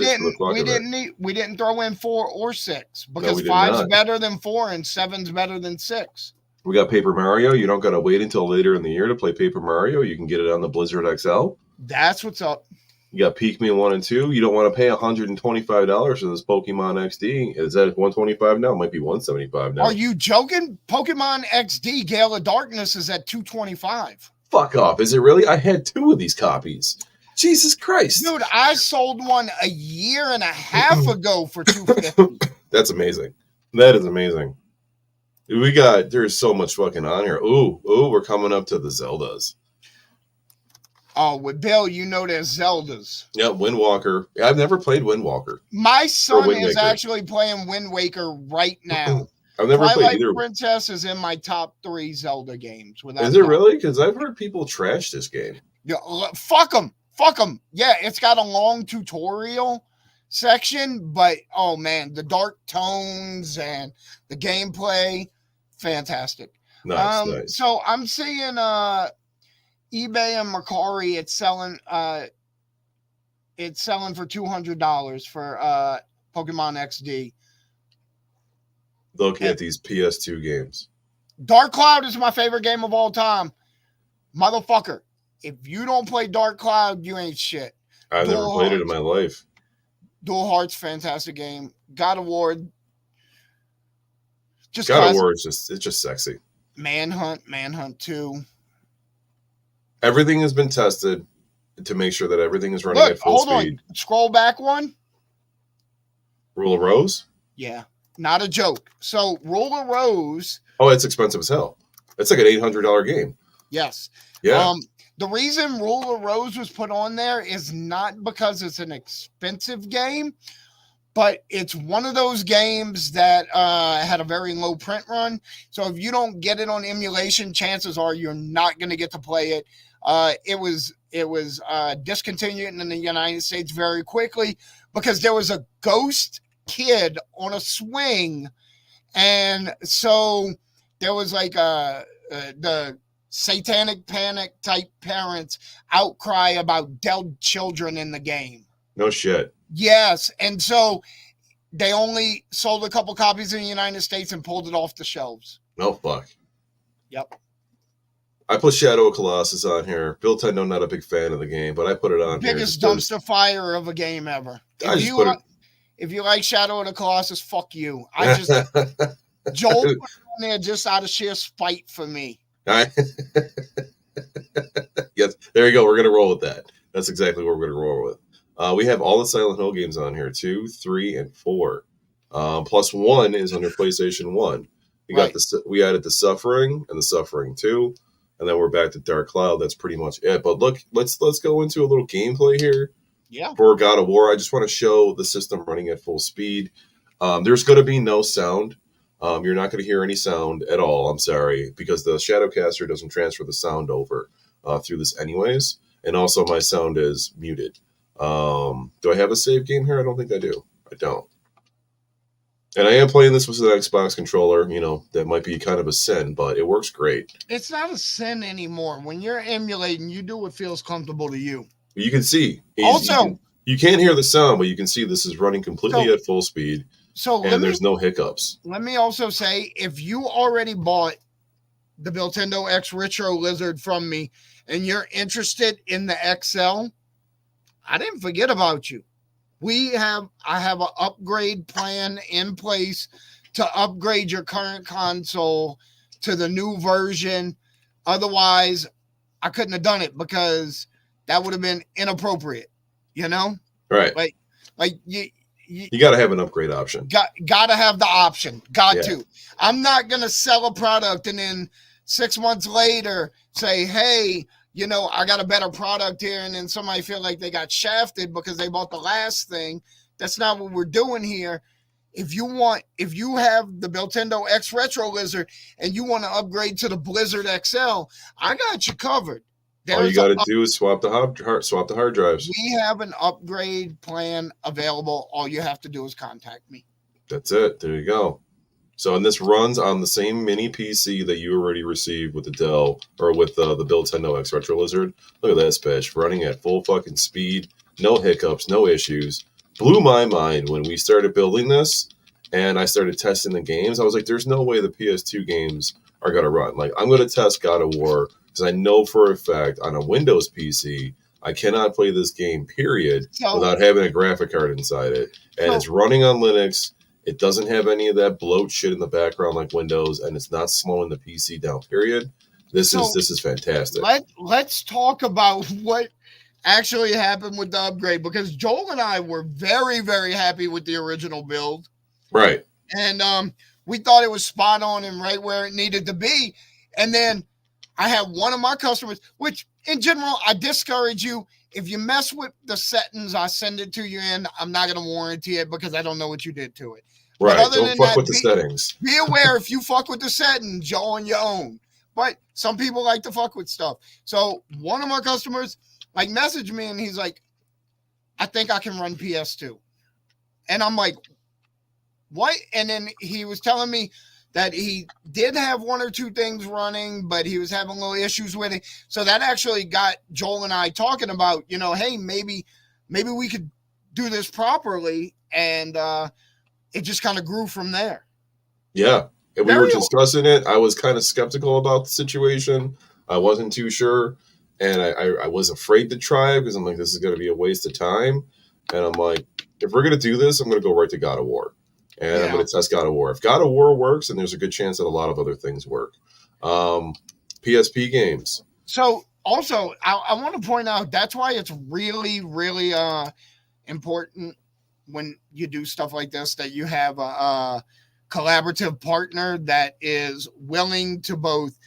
We didn't throw in 4 or 6 because 5's better than 4 and 7's better than 6. We got Paper Mario. You don't got to wait until later in the year to play Paper Mario. You can get it on the Blizzard XL. That's what's up. You got Pikmin 1 and 2. You don't want to pay $125 for this Pokemon XD. Is that $125 now? It might be $175 now. Are you joking? Pokemon XD Gale of Darkness is at $225. Fuck off. Is it really? I had 2 of these copies. Jesus Christ. Dude, I sold one a year and a half ago for $250. That's amazing. That is amazing. There's so much fucking on here. Ooh, we're coming up to the Zeldas. Oh, with Bill, you know there's Zeldas. Yeah, Wind Walker. I've never played Wind Walker. My son is actually playing Wind Waker right now. I've never played either. Twilight Princess is in my top 3 Zelda games. Is it really? Because I've heard people trash this game. Yeah, fuck them. Yeah, it's got a long tutorial section, but oh man, the tones and the gameplay, fantastic. Nice. So I'm seeing eBay and Mercari, it's selling for $200 for Pokemon XD. Look at these PS2 games. Dark Cloud is my favorite game of all time. Motherfucker, if you don't play Dark Cloud, you ain't shit. I've never played it in my life. Dual Hearts, fantastic game. God of War. God of War is just sexy. Manhunt 2. Everything has been tested to make sure that everything is running at full speed. On. Scroll back one. Rule of Rose? Yeah. Not a joke. So, Rule of Rose. Oh, it's expensive as hell. It's like an $800 game. Yes. Yeah. The reason Rule of Rose was put on there is not because it's an expensive game, but it's one of those games that had a very low print run. So if you don't get it on emulation, chances are you're not going to get to play it. It was discontinued in the United States very quickly because there was a ghost kid on a swing, and so there was like the satanic panic type parents outcry about dead children in the game. No shit. Yes, and so they only sold a couple copies in the United States and pulled it off the shelves. No fuck. Yep. I put Shadow of Colossus on here. Bill Tendo, not a big fan of the game, but I put it on Biggest here. dumpster fire of a game ever. If you like Shadow of the Colossus, fuck you. Joel put it on there just out of sheer spite for me. Yes, there you go. We're gonna roll with that. That's exactly what we're gonna roll with. We have all the Silent Hill games on here, 2, 3, and 4. Plus 1 is under PlayStation 1. We added the Suffering and the Suffering 2, and then we're back to Dark Cloud. That's pretty much it. But look, let's go into a little gameplay here. Yeah. For God of War, I just want to show the system running at full speed. There's going to be no sound. You're not going to hear any sound at all. I'm sorry, because the Shadowcaster doesn't transfer the sound over through this anyways. And also my sound is muted. Do I have a save game here? I don't think I do. I don't. And I am playing this with an Xbox controller. You know, that might be kind of a sin, but it works great. It's not a sin anymore. When you're emulating, you do what feels comfortable to you. You can see. Also, you can't hear the sound, but you can see this is running completely at full speed. And there's no hiccups. Let me also say, if you already bought the Nintendo X Retro Lizard from me and you're interested in the XL, I didn't forget about you. I have an upgrade plan in place to upgrade your current console to the new version. Otherwise, I couldn't have done it because that would have been inappropriate, you know? Right. Like you got to have an upgrade option. Got to have the option. Got to. I'm not going to sell a product and then 6 months later say, hey, you know, I got a better product here, and then somebody feel like they got shafted because they bought the last thing. That's not what we're doing here. If you have the Nintendo X Retro Lizard and you want to upgrade to the Blizzard XL, I got you covered. All you got to do is swap the hard drives. We have an upgrade plan available. All you have to do is contact me. That's it. There you go. So, and this runs on the same mini PC that you already received with the Dell or with the Nintendo X Retro Lizard. Look at this bitch running at full fucking speed, no hiccups, no issues. Blew my mind when we started building this and I started testing the games. I was like, there's no way the PS2 games are going to run. Like, I'm going to test God of War because I know for a fact on a Windows PC, I cannot play this game, period, without having a graphic card inside it. And it's running on Linux. It doesn't have any of that bloat shit in the background like Windows, and it's not slowing the PC down, period. This is fantastic. Let's talk about what actually happened with the upgrade, because Joel and I were very, very happy with the original build. Right. And we thought it was spot on and right where it needed to be. And then I had one of my customers, which in general, I discourage you. If you mess with the settings I send it to you in, I'm not going to warranty it because I don't know what you did to it. Right. Don't fuck with the settings. Be aware if you fuck with the settings, you're on your own. But some people like to fuck with stuff. So one of my customers like messaged me and he's like, I think I can run PS2. And I'm like, what? And then he was telling me that he did have one or two things running, but he was having little issues with it. So that actually got Joel and I talking about, you know, hey, maybe we could do this properly. And it just kind of grew from there. Yeah. And we were discussing it. I was kind of skeptical about the situation. I wasn't too sure. And I was afraid to try because I'm like, this is going to be a waste of time. And I'm like, if we're going to do this, I'm going to go right to God of War. And I'm going to test God of War. If God of War works, then there's a good chance that a lot of other things work. PSP games. So also, I want to point out, that's why it's really, really important when you do stuff like this, that you have a collaborative partner that is willing to both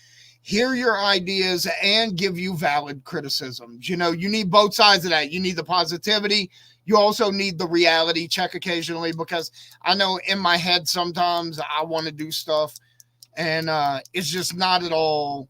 hear your ideas and give you valid criticisms. You know, you need both sides of that. You need the positivity. You also need the reality check occasionally, because I know in my head sometimes I want to do stuff and it's just not at all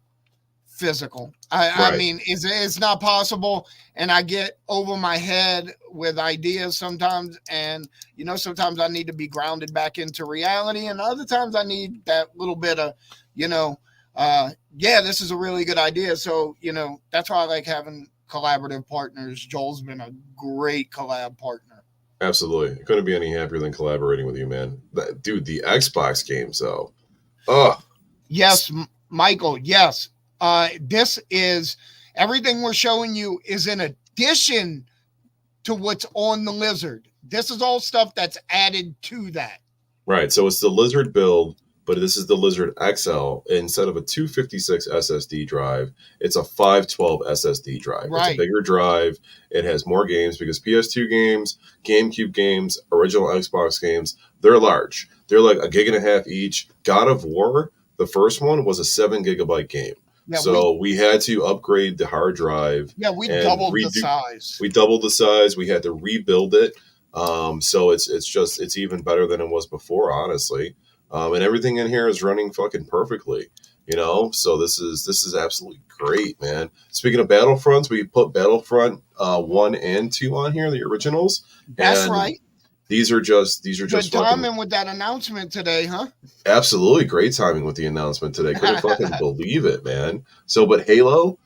physical. I mean, it's not possible. And I get over my head with ideas sometimes. And, you know, sometimes I need to be grounded back into reality. And other times I need that little bit of, you know, yeah, this is a really good idea. So, you know, that's why I like having collaborative partners. Joel's been a great collab partner. Absolutely. I couldn't be any happier than collaborating with you, man. Dude, the Xbox games, though. Oh. Yes, Michael, yes. This is everything we're showing you is in addition to what's on the Lizard. This is all stuff that's added to that. Right. So it's the Lizard build, but this is the Lizard XL. Instead of a 256 SSD drive, it's a 512 SSD drive. Right. It's a bigger drive. It has more games because PS2 games, GameCube games, original Xbox games, they're large. They're like 1.5 gigs each. God of War, the first one, was a 7 gigabyte game. Yeah, so we had to upgrade the hard drive. Yeah, we doubled the size. We doubled the size. We had to rebuild it. So it's even better than it was before, honestly. And everything in here is running fucking perfectly, you know. So this is absolutely great, man. Speaking of Battlefronts, we put Battlefront 1 and 2 on here, the originals. That's right. These are just good timing with that announcement today, huh? Absolutely great timing with the announcement today. Couldn't fucking believe it, man. So, but Halo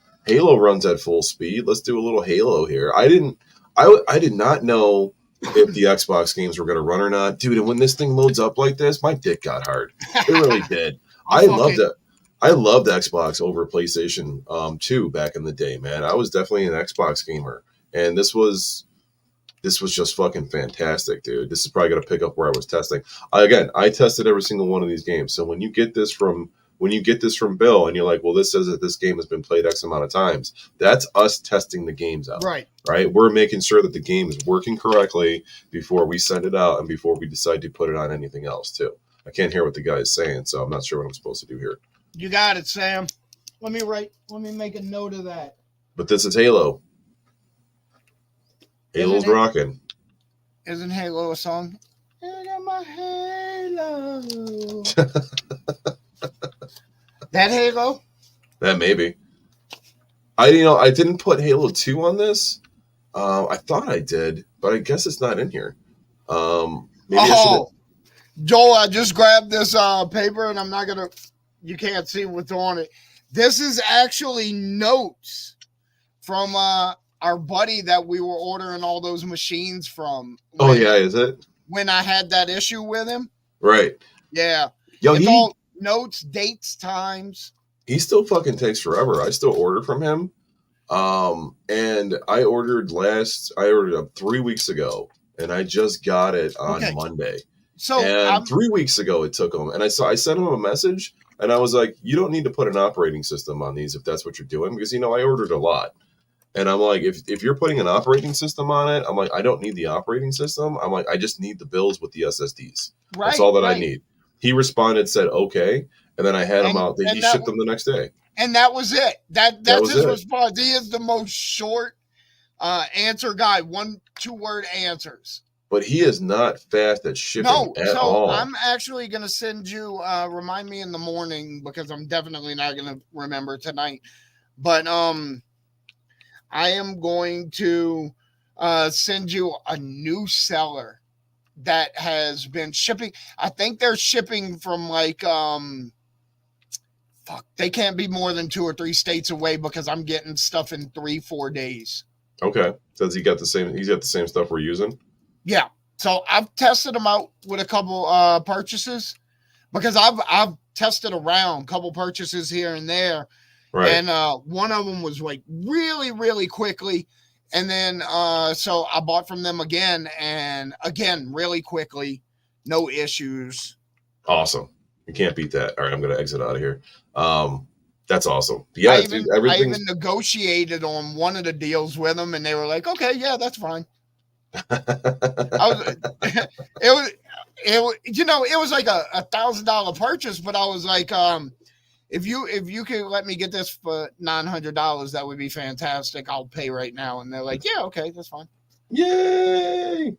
runs at full speed. Let's do a little Halo here. I did not know if the Xbox games were going to run or not, dude. And when this thing loads up like this, my dick got hard. It really did. I loved it. I loved Xbox over PlayStation 2 back in the day, man. I was definitely an Xbox gamer, and this was just fucking fantastic, dude. This is probably going to pick up where I was testing. I tested every single one of these games. So when you get this from Bill and you're like, well, this says that this game has been played X amount of times, that's us testing the games out. Right. We're making sure that the game is working correctly before we send it out and before we decide to put it on anything else too. I can't hear what the guy is saying, so I'm not sure what I'm supposed to do here. You got it, Sam. Let me make a note of that. But this is Halo. Halo's rocking. Isn't Halo a song? I got my Halo. That Halo? That maybe. I didn't put Halo 2 on this. I thought I did, but I guess it's not in here. Maybe I should. Joel, I just grabbed this paper, and I'm not gonna. You can't see what's on it. This is actually notes from our buddy that we were ordering all those machines from. Is it? When I had that issue with him. Right. Yeah. Yo, it's all notes, dates, times. He still fucking takes forever. I still order from him. And I ordered 3 weeks ago, and I just got it on Monday. So 3 weeks ago it took him, and I sent him a message, and I was like, you don't need to put an operating system on these if that's what you're doing, because I ordered a lot. And I'm like, if you're putting an operating system on it, I'm like, I don't need the operating system. I'm like, I just need the bills with the SSDs. Right, that's all that I need. He responded, said, okay. And then I had him out. He shipped them the next day. And that was it. That's his response. He is the most short answer guy. 1-2 word answers. But he is not fast at shipping at all. I'm actually going to send you, remind me in the morning, because I'm definitely not going to remember tonight. But I am going to send you a new seller that has been shipping. I think they're shipping from like, they can't be more than 2 or 3 states away, because I'm getting stuff in 3-4 days. Okay. Does he got the same? He's got the same stuff we're using? Yeah. So I've tested them out with a couple purchases, because I've tested around a couple purchases here and there. Right. And one of them was like really, really quickly. And then so I bought from them again, and again, really quickly, no issues. Awesome. You can't beat that. All right, I'm going to exit out of here. That's awesome. Yeah, I even negotiated on one of the deals with them, and they were like, okay, yeah, that's fine. It was like a $1,000 purchase, but I was like, if you could let me get this for $900, that would be fantastic. I'll pay right now. And they're like, yeah, okay, that's fine. Yay!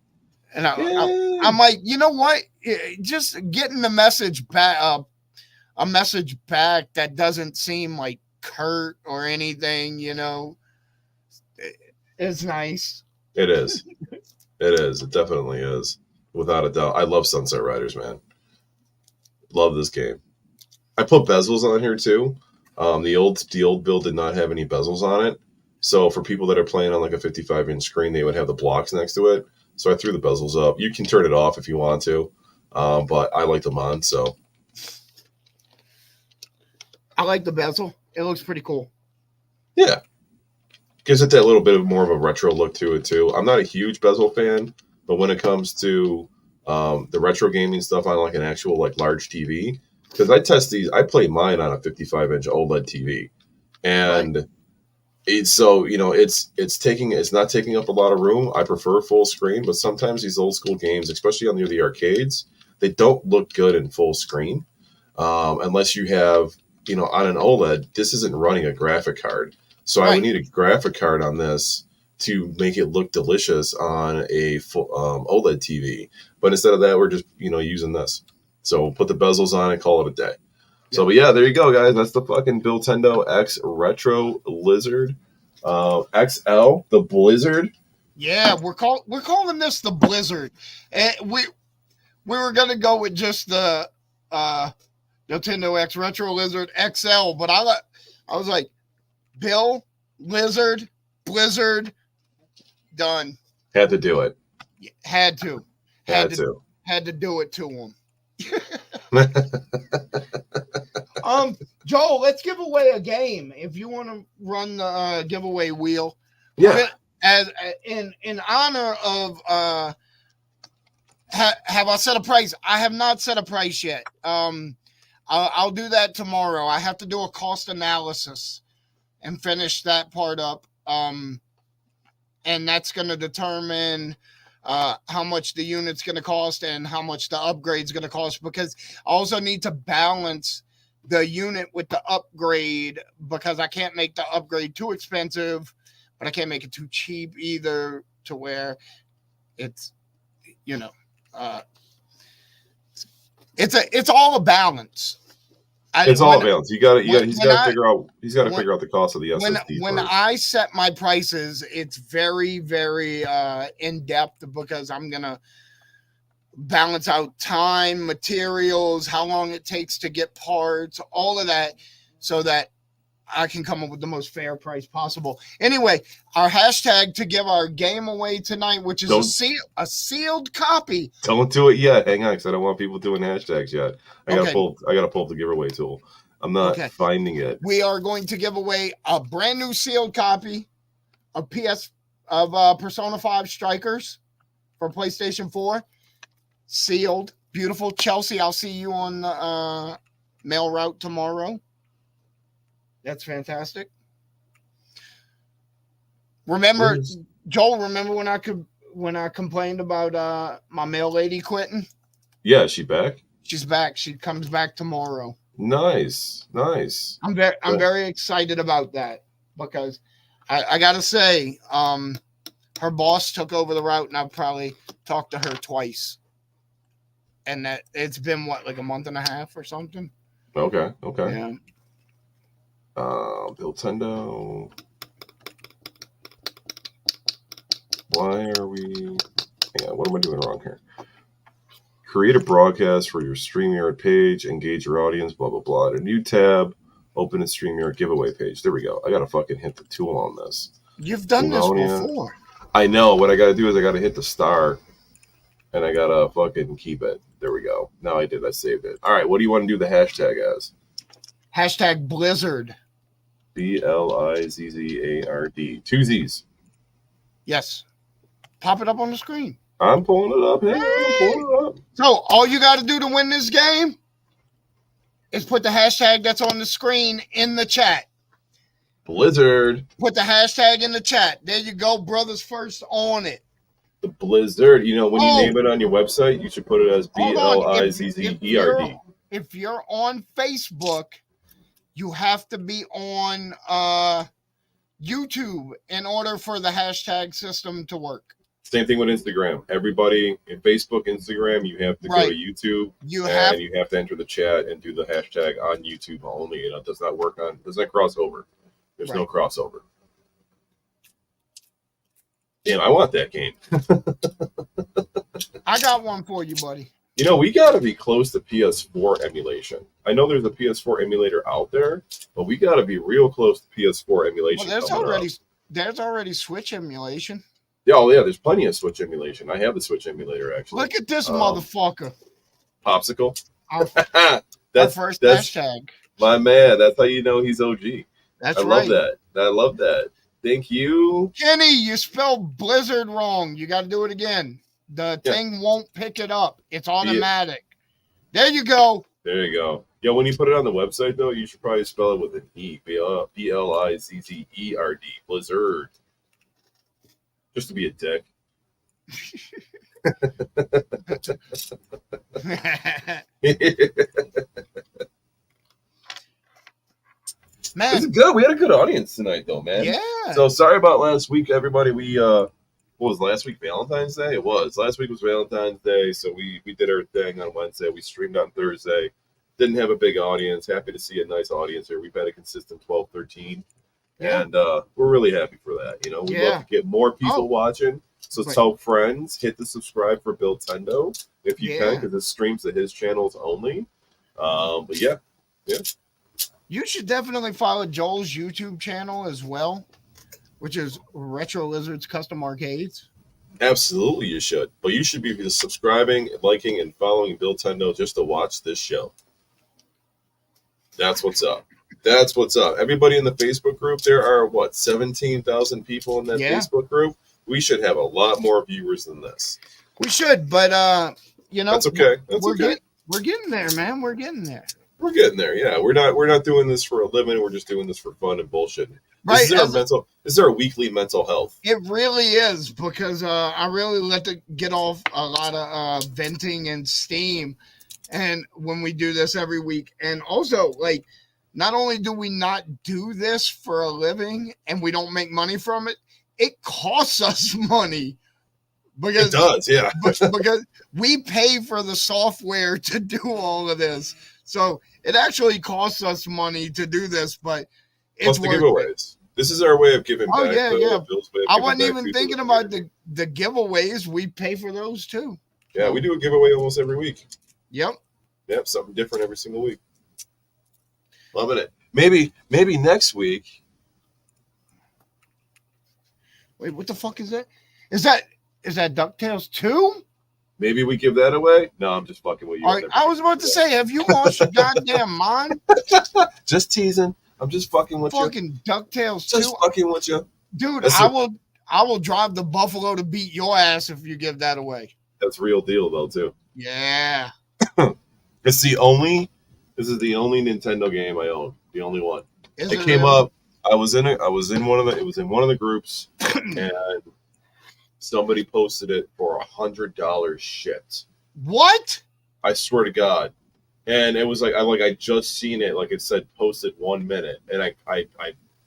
And Yay! I'm like, you know what? Just getting the message back, a message back that doesn't seem like curt or anything, you know, it's nice. It is. It is. It definitely is. Without a doubt. I love Sunset Riders, man. Love this game. I put bezels on here too. The old build did not have any bezels on it. So for people that are playing on like a 55-inch screen, they would have the blocks next to it. So I threw the bezels up. You can turn it off if you want to, but I like them on. So I like the bezel. It looks pretty cool. Yeah. Gives it that little bit of more of a retro look to it too. I'm not a huge bezel fan, but when it comes to the retro gaming stuff on like an actual like large TV, because I test these, I play mine on a 55-inch OLED TV, and it's so it's not taking up a lot of room. I prefer full screen, but sometimes these old school games, especially on the arcades, they don't look good in full screen unless you have on an OLED. This isn't running a graphic card. So I would need a graphic card on this to make it look delicious on a full OLED TV. But instead of that, we're just using this. So we'll put the bezels on and call it a day. Yeah. So, but yeah, there you go, guys. That's the fucking Nintendo X Retro Lizard XL, the Blizzard. Yeah, we're calling this the Blizzard. And we were gonna go with just the Nintendo X Retro Lizard XL, but I was like, Bill, Lizard, Blizzard, done. Had to do it. Had to do it to him. Joel, let's give away a game. If you want to run the giveaway wheel, yeah. As in honor of have I set a price? I have not set a price yet. I'll do that tomorrow. I have to do a cost analysis and finish that part up. And that's going to determine how much the unit's going to cost and how much the upgrade's going to cost, because I also need to balance the unit with the upgrade, because I can't make the upgrade too expensive, but I can't make it too cheap either, to where it's, it's all a balance. It's all balance. He's got to figure out the cost of the SSD. When I set my prices, it's very, very in depth, because I'm gonna balance out time, materials, how long it takes to get parts, all of that, so that I can come up with the most fair price possible. Anyway, our hashtag to give our game away tonight, which is a sealed copy. Don't do it yet. Hang on, because I don't want people doing hashtags yet. I gotta pull up the giveaway tool. I'm not finding it. We are going to give away a brand new sealed copy of Persona 5 Strikers for PlayStation 4. Sealed, beautiful. Chelsea, I'll see you on the mail route tomorrow. That's fantastic. Remember, Joel, when I complained about my mail lady quitting? Yeah, is she back? She's back. She comes back tomorrow. Nice. I'm very excited about that, because I gotta say, her boss took over the route, and I've probably talked to her twice. And that it's been like a month and a half or something. Okay. Yeah. Nintendo. Why are we? Hang on, what am I doing wrong here? Create a broadcast for your StreamYard page. Engage your audience. Blah blah blah. A new tab. Open a StreamYard giveaway page. There we go. I gotta fucking hit the tool on this. You've done GameOnia. This before. I know. What I gotta do is I gotta hit the star, and I gotta fucking keep it. There we go. Now I did. I saved it. All right. What do you want to do the hashtag as? Hashtag Blizzard. BLIZZARD. 2 Z's. Yes. Pop it up on the screen. I'm pulling it up. Hey, I'm pulling it up. So all you got to do to win this game is put the hashtag that's on the screen in the chat. Blizzard. Put the hashtag in the chat. There you go. Brothers first on it. The Blizzard. When you name it on your website, you should put it as BLIZZERD. If you're on Facebook, you have to be on YouTube in order for the hashtag system to work. Same thing with Instagram. Everybody in Facebook, Instagram, you have to go to YouTube You and you have to enter the chat and do the hashtag on YouTube only. You know, it does not work on, does not cross over. There's no crossover. Damn, I want that game. I got one for you, buddy. You know, we got to be close to PS4 emulation. I know there's a PS4 emulator out there, but we got to be real close to PS4 emulation. Well, there's already Switch emulation. Yeah, oh yeah, there's plenty of Switch emulation. I have the Switch emulator actually. Look at this motherfucker. Popsicle. Our first that's hashtag. My man, that's how you know he's OG. That's I love that. I love that. Thank you. Kenny, you spelled Blizzard wrong. You got to do it again. The thing won't pick it up. It's automatic. There you go. There you go. Yeah, when you put it on the website, though, you should probably spell it with an E. Blizzerd. Blizzard. Just to be a dick. Man, this is good. We had a good audience tonight, though, man. Yeah. So sorry about last week, everybody. We what was last week? Valentine's Day. It was. Last week was Valentine's Day, so we did our thing on Wednesday. We streamed on Thursday. Didn't have a big audience. Happy to see a nice audience here. We've had a consistent 12, 13. Yeah. And we're really happy for that. You know, we'd love to get more people watching. So tell friends, hit the subscribe for Bill Tendo if you can, because this streams to his channels only. But yeah. You should definitely follow Joel's YouTube channel as well, which is Retro Lizards Custom Arcades. Absolutely, you should. But you should be subscribing, liking, and following Bill Tendo just to watch this show. That's what's up. That's what's up. Everybody in the Facebook group, there are, 17,000 people in that Facebook group? We should have a lot more viewers than this. We should, but, you know. That's okay. We're getting there, man. We're getting there. We're getting there, yeah. We're not doing this for a living. We're just doing this for fun and bullshit. Right. This is our weekly mental health. It really is, because I really let to get off a lot of venting and steam, and when we do this every week. And also, like, not only do we not do this for a living and we don't make money from it, it costs us money. Because, it does, yeah. Because we pay for the software to do all of this. So it actually costs us money to do this, but it's plus the giveaways. This is our way of giving back. Yeah. I wasn't even thinking about the giveaways. We pay for those too. Yeah, we do a giveaway almost every week. Yep, something different every single week. Loving it. Maybe next week. Wait, what the fuck is that? Is that DuckTales 2? Maybe we give that away? No, I'm just fucking with you. Right, I was about to say, have you lost your goddamn mind? Just teasing. I'm just fucking with you. Fucking DuckTales 2. Just fucking with you. Dude, I will drive the Buffalo to beat your ass if you give that away. That's real deal though, too. Yeah. This is the only Nintendo game I own. The only one. It came up. It was in one of the groups, and somebody posted it for $100 shit. What? I swear to God. And it was I just seen it, like it said posted 1 minute. And I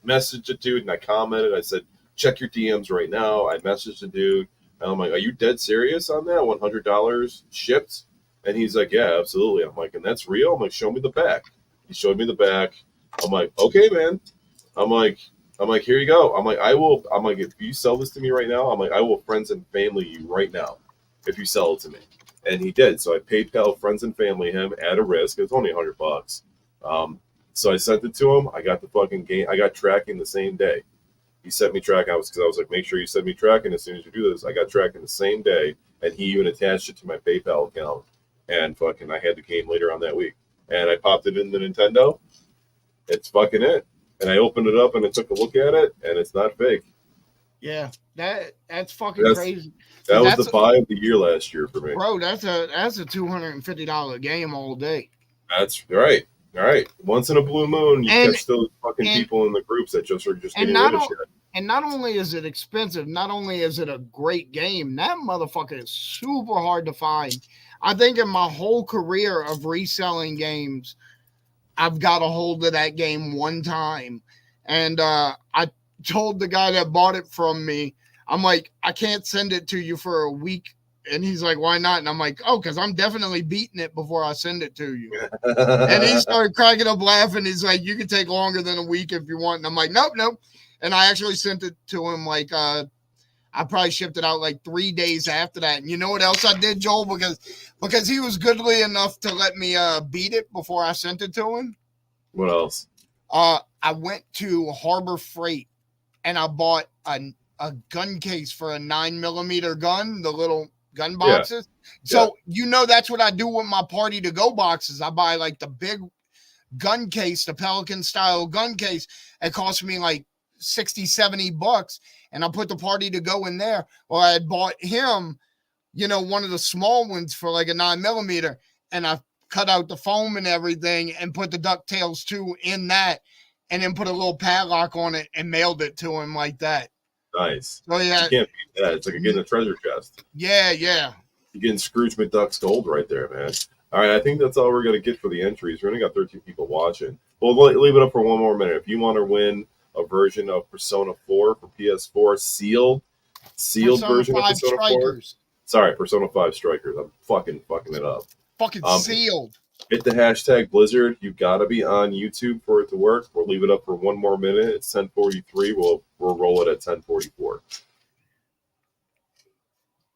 messaged the dude and I commented. I said, check your DMs right now. I messaged the dude. And I'm like, are you dead serious on that? $100 shipped? And he's like, yeah, absolutely. I'm like, and that's real? I'm like, show me the back. He showed me the back. I'm like, okay, man. I'm like, here you go. I'm like, if you sell this to me right now, I'm like, I will friends and family you right now if you sell it to me. And he did. So I PayPal friends and family him at a risk. It was only $100. So I sent it to him. I got the fucking game. I got tracking the same day. He sent me tracking. I was like, make sure you send me tracking as soon as you do this. I got tracking the same day, and he even attached it to my PayPal account. And fucking, I had the game later on that week. And I popped it in the Nintendo. It's fucking it. And I opened it up and I took a look at it, and it's not fake. Yeah, that's fucking crazy. That was the buy of the year last year for me. Bro, that's a $250 game all day. That's right. All right. Once in a blue moon, you catch those fucking people in the groups that just are just getting rid of shit. And not only is it expensive, not only is it a great game, that motherfucker is super hard to find. I think in my whole career of reselling games, I've got a hold of that game one time, and I told the guy that bought it from me, I'm like, I can't send it to you for a week. And he's like, why not? And I'm like, oh, because I'm definitely beating it before I send it to you. And he started cracking up laughing. He's like, you can take longer than a week if you want. And I'm like, nope. And I actually sent it to him like I probably shipped it out like 3 days after that. And you know what else I did, Joel? Because he was goodly enough to let me beat it before I sent it to him. What else? I went to Harbor Freight and I bought a gun case for a 9mm gun, the little gun boxes. Yeah. So that's what I do with my party to go boxes. I buy like the big gun case, the Pelican style gun case. It cost me like $60-$70, and I put the party to go in there. Well, I had bought him, one of the small ones for like a 9mm, and I cut out the foam and everything and put the DuckTales 2 in that, and then put a little padlock on it and mailed it to him like that. Nice. Oh yeah, you can't beat that. It's like getting a treasure chest. Yeah. You're getting Scrooge McDuck's gold right there, man. All right, I think that's all we're gonna get for the entries. We only got 13 people watching. Well, leave it up for one more minute. If you want to win a version of Persona 4 for PS4, sealed version of Persona Strikers. 4. Sorry, Persona 5 Strikers. I'm fucking it up. Fucking sealed. Hit the hashtag Blizzard. You've got to be on YouTube for it to work. We'll leave it up for one more minute. It's 10:43. We'll roll it at 10:44.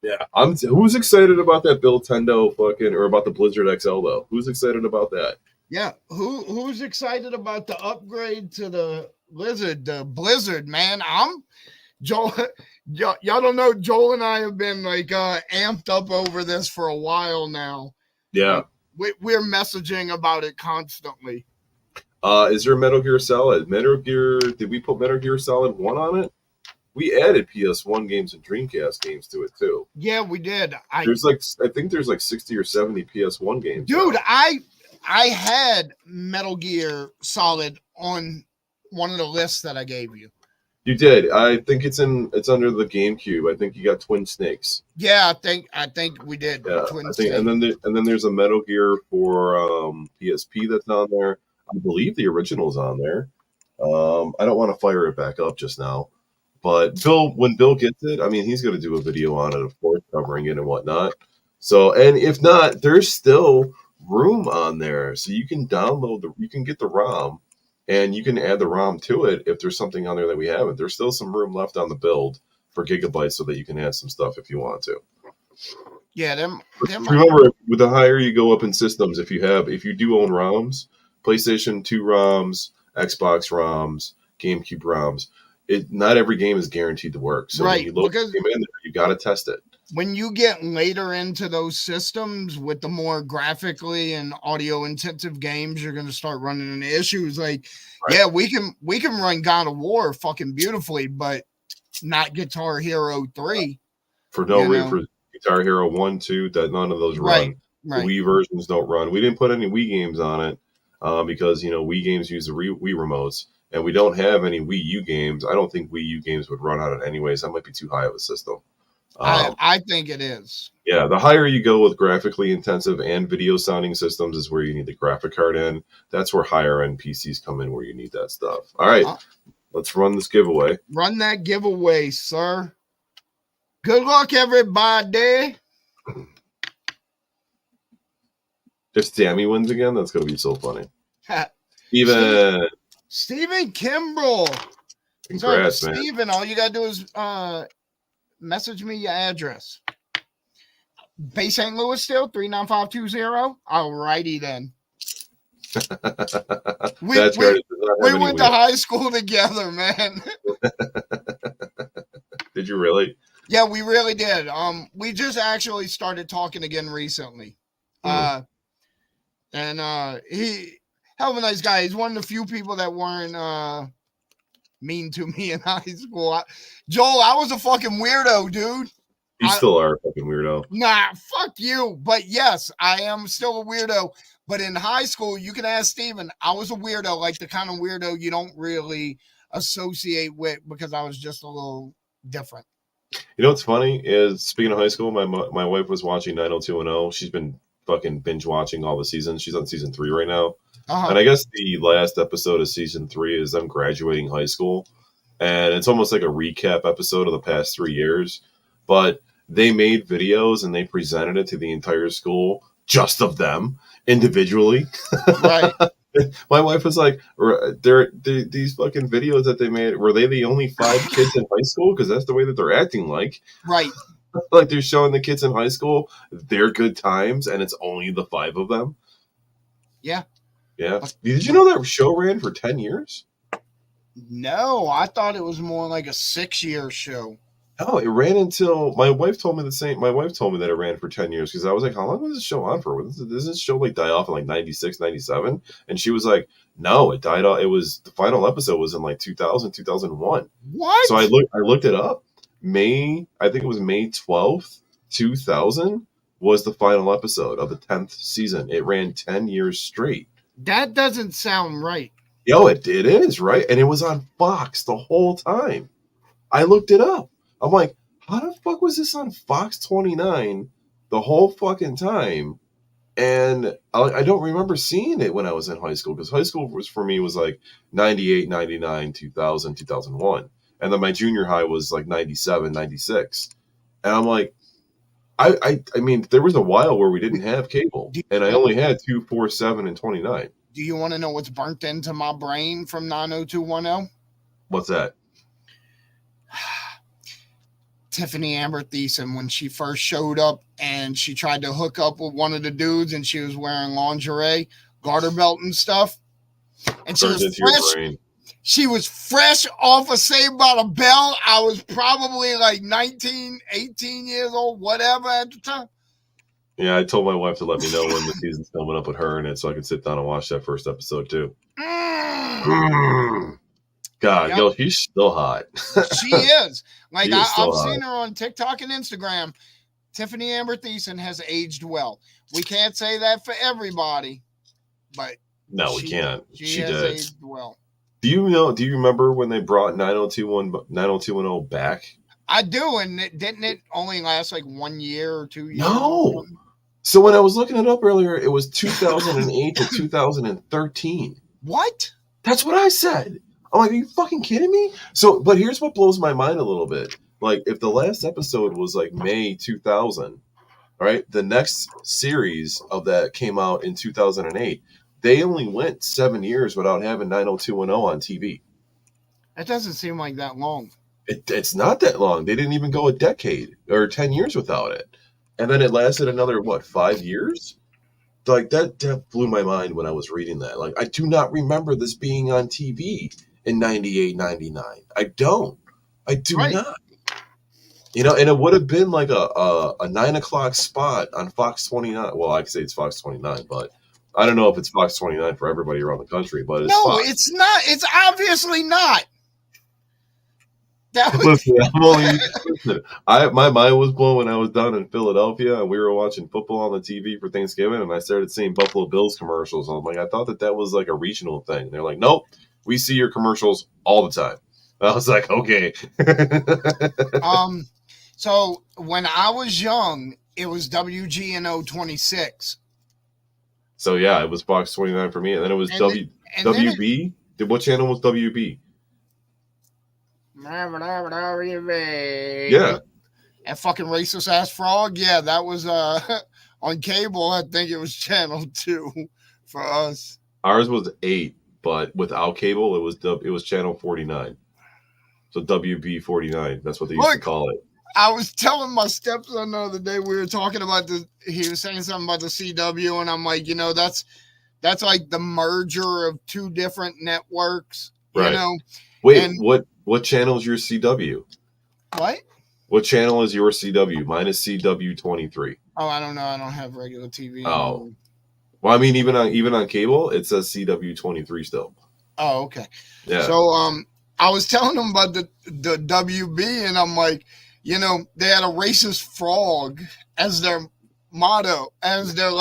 Yeah, who's excited about that Nintendo or about the Blizzard XL though? Who's excited about that? Yeah, who's excited about the upgrade to the Blizzard, man? Joel. Y'all don't know. Joel and I have been like amped up over this for a while now. Yeah. We're messaging about it constantly. Is there Metal Gear Solid? Did we put Metal Gear Solid 1 on it? We added PS1 games and Dreamcast games to it too. Yeah, we did. I think there's like 60 or 70 PS1 games. Dude, now. I had Metal Gear Solid on one of the lists that I gave you. You did. I think it's under the GameCube. I think you got Twin Snakes. Yeah, I think we did. Yeah, Snakes. And then there's a Metal Gear for PSP that's on there. I believe the original's on there. I don't want to fire it back up just now, but when Bill gets it, I mean, he's going to do a video on it, of course, covering it and whatnot. So, and if not, there's still room on there, so you can you can get the ROM. And you can add the ROM to it if there's something on there that we haven't. There's still some room left on the build for gigabytes so that you can add some stuff if you want to. Yeah, remember, with the higher you go up in systems, if you do own ROMs, PlayStation 2 ROMs, Xbox ROMs, GameCube ROMs, not every game is guaranteed to work. So when you load the game in there, you got to test it. When you get later into those systems with the more graphically and audio intensive games, you're going to start running into issues like, yeah, we can run God of War fucking beautifully, but not Guitar Hero 3. For no reason, for Guitar Hero 1, 2, that none of those run. Right. Wii versions don't run. We didn't put any Wii games on it because, Wii games use the Wii remotes, and we don't have any Wii U games. I don't think Wii U games would run on it anyways. That might be too high of a system. I think it is. Yeah, the higher you go with graphically intensive and video sounding systems is where you need the graphic card in. That's where higher end PCs come in, where you need that stuff. All right, let's run this giveaway. Run that giveaway, sir. Good luck, everybody. If Sammy wins again, that's going to be so funny. Steven Kimbrell. Congrats, man. Steven, all you got to do is message me your address. Bay St. Louis still, 39520. Alrighty then. we went to high school together, man. Did you really? Yeah, we really did. We just actually started talking again recently. And he hell of a nice guy. He's one of the few people that weren't mean to me in high school. Joel, I was a fucking weirdo, dude. You still are a fucking weirdo. Nah, fuck you. But yes, I am still a weirdo. But in high school, you can ask Steven, I was a weirdo, like the kind of weirdo you don't really associate with because I was just a little different. You know what's funny is, speaking of high school, my wife was watching 90210. She's been fucking binge watching all the seasons. She's on season 3 right now. Uh-huh. And I guess the last episode of season 3 is them graduating high school. And it's almost like a recap episode of the past 3 years. But they made videos and they presented it to the entire school, just of them, individually. Right. My wife was like, these fucking videos that they made, were they the only 5 kids in high school? Because that's the way that they're acting like. Right. Like they're showing the kids in high school their good times, and it's only the 5 of them. Yeah. Yeah. Did you know that show ran for 10 years? No, I thought it was more like a 6-year show. No, it ran until my wife told me the same. My wife told me that it ran for 10 years because I was like, how long was this show on for? Does this show like die off in like 96, 97? And she was like, no, it died off. It was the final episode was in like 2000, 2001. What? So I looked it up. I think it was May 12th, 2000 was the final episode of the 10th season. It ran 10 years straight. That doesn't sound right. Yo, it is, right? And it was on Fox the whole time. I looked it up. I'm like, how the fuck was this on Fox 29 the whole fucking time? And I don't remember seeing it when I was in high school, because high school was for me was like 98, 99, 2000, 2001. And then my junior high was like 97, 96. And I'm like, I mean, there was a while where we didn't have cable, and I only had 2, 4, 7, and 29. Do you want to know what's burnt into my brain from 90210? What's that? Tiffany Amber Thiessen, when she first showed up and she tried to hook up with one of the dudes and she was wearing lingerie, garter belt and stuff. And she was fresh. She was fresh off of Saved by the Bell. I was probably like 19, 18 years old, whatever at the time. Yeah, I told my wife to let me know when the season's coming up with her in it so I could sit down and watch that first episode too. God, yep. Yo, she's still hot. She is. Like, I've seen her on TikTok and Instagram. Tiffany Amber Thiessen has aged well. We can't say that for everybody, but no, we can't. She has aged well. Do you remember when they brought 90210 back? I do, and didn't it only last like 1 year or 2 years? No. So when I was looking it up earlier, it was 2008 to 2013. What? That's what I said. I'm like, are you fucking kidding me? So, but here's what blows my mind a little bit. Like, if the last episode was like May 2000, all right, the next series of that came out in 2008. They only went 7 years without having 90210 on TV. That doesn't seem like that long. It's not that long. They didn't even go a decade or 10 years without it. And then it lasted another, 5 years? Like, that blew my mind when I was reading that. Like, I do not remember this being on TV in 98, 99. I don't. I do not. You know, and it would have been like a 9 o'clock spot on Fox 29. Well, I could say it's Fox 29, but I don't know if it's Fox 29 for everybody around the country. But it's Fox. It's not. It's obviously not. Listen, my mind was blown when I was down in Philadelphia and we were watching football on the TV for Thanksgiving, and I started seeing Buffalo Bills commercials. I'm like, I thought that was like a regional thing. And they're like, nope, we see your commercials all the time. I was like, okay. So when I was young, it was WGNO 26. So yeah, it was Fox 29 for me, and then it was WB. What channel was WB? Yeah. And fucking racist ass frog. Yeah, that was on cable. I think it was channel 2 for us. Ours was 8, but without cable, it was channel 49. So WB 49. That's what they used to call it. I was telling my stepson the other day, we were talking about he was saying something about the CW, and I'm like, that's like the merger of 2 different networks. Right. You know? Wait, what channel is your CW? What? What channel is your CW? Mine is CW 23. Oh, I don't know. I don't have regular TV. Oh. Well, I mean, even on cable, it says CW 23 still. Oh, okay. Yeah. So I was telling them about the WB, and I'm like, they had a racist frog as their motto, as their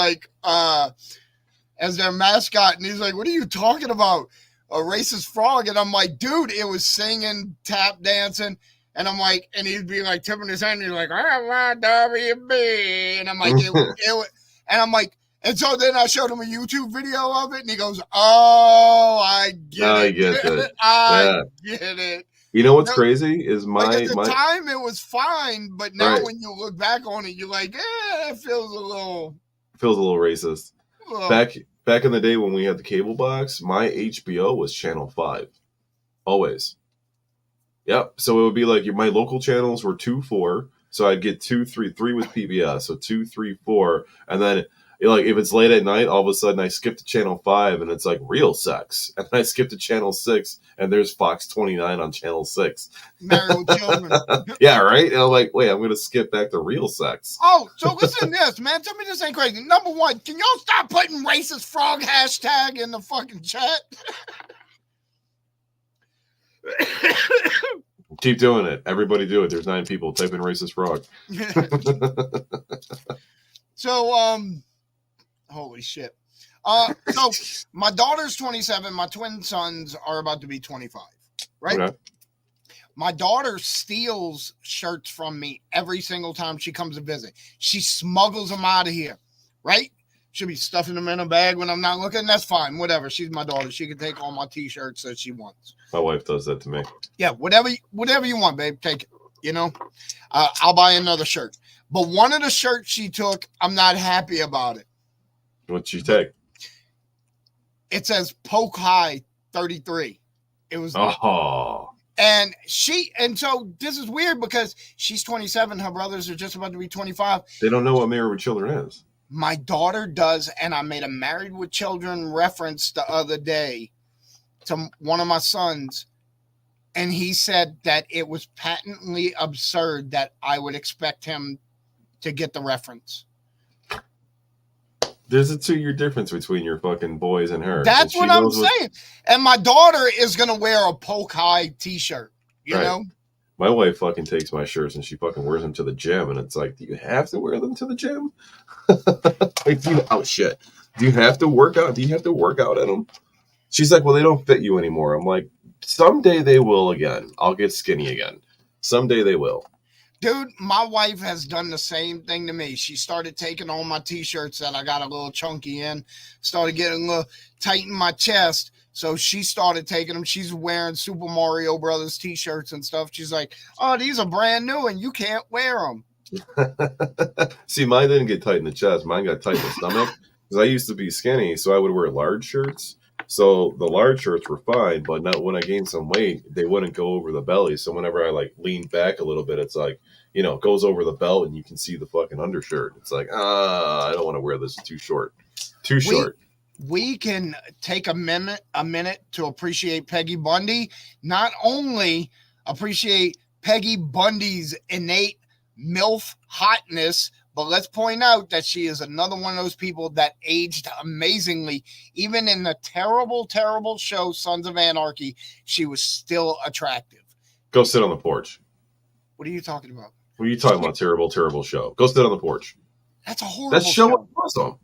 as their mascot, and he's like, "What are you talking about? A racist frog?" And I'm like, "Dude, it was singing, tap dancing." And I'm like, and he'd be like tipping his hand, and he's like, "I want WB," and I'm like, And I'm like, and so then I showed him a YouTube video of it, and he goes, "Oh, I get I it. get it. I get it." You know what's No, crazy is like at the my time it was fine, but now Right. when you look back on it, you're like, it feels a little racist. Back in the day when we had the cable box, my HBO was channel 5. Always. Yep. So it would be like my local channels were 2, 4. So I'd get 2, 3. 3 was PBS. So 2, 3, 4. And then like if it's late at night, all of a sudden I skip to channel 5 and it's like real sex. And then I skip to channel 6 and there's Fox 29 on channel 6. Married with Children. Yeah, right? And I'm like, wait, I'm going to skip back to real sex. Oh, so listen to this, man. Tell me this ain't crazy. Number one, can y'all stop putting racist frog hashtag in the fucking chat? Keep doing it. Everybody do it. There's 9 people. Type in racist frog. So, holy shit. So my daughter's 27. My twin sons are about to be 25, right? Okay. My daughter steals shirts from me every single time she comes to visit. She smuggles them out of here, right? She'll be stuffing them in a bag when I'm not looking. That's fine. Whatever. She's my daughter. She can take all my T-shirts that she wants. My wife does that to me. Yeah, whatever you want, babe. Take it. You know, I'll buy another shirt. But one of the shirts she took, I'm not happy about it. What'd she take? It says Poke High 33. It was. Oh. And so this is weird because she's 27. Her brothers are just about to be 25. They don't know what Married with Children is. My daughter does, and I made a Married with Children reference the other day to one of my sons, and he said that it was patently absurd that I would expect him to get the reference. There's a 2-year difference between your fucking boys and her. That's what I'm saying. And my daughter is going to wear a Poke High T-shirt, you know? My wife fucking takes my shirts and she fucking wears them to the gym. And it's like, do you have to wear them to the gym? Oh, shit. Do you have to work out? Do you have to work out in them? She's like, well, they don't fit you anymore. I'm like, someday they will again. I'll get skinny again. Someday they will. Dude, my wife has done the same thing to me. She started taking all my T-shirts that I got a little chunky in, started getting a little tight in my chest. So she started taking them. She's wearing Super Mario Brothers T-shirts and stuff. She's like, oh, these are brand new and you can't wear them. See, mine didn't get tight in the chest. Mine got tight in the stomach because I used to be skinny. So I would wear large shirts. So the large shirts were fine, but not when I gained some weight, they wouldn't go over the belly. So whenever I like leaned back a little bit, it's like, you know, it goes over the belt and you can see the fucking undershirt. It's like, I don't want to wear this. Too short. Too short. We can take a minute to appreciate Peggy Bundy. Not only appreciate Peggy Bundy's innate MILF hotness, but let's point out that she is another one of those people that aged amazingly. Even in the terrible, terrible show, Sons of Anarchy, she was still attractive. Go sit on the porch. What are you talking about? What are you talking about? Terrible, terrible show. Go sit on the porch. That's a horrible That show was awesome.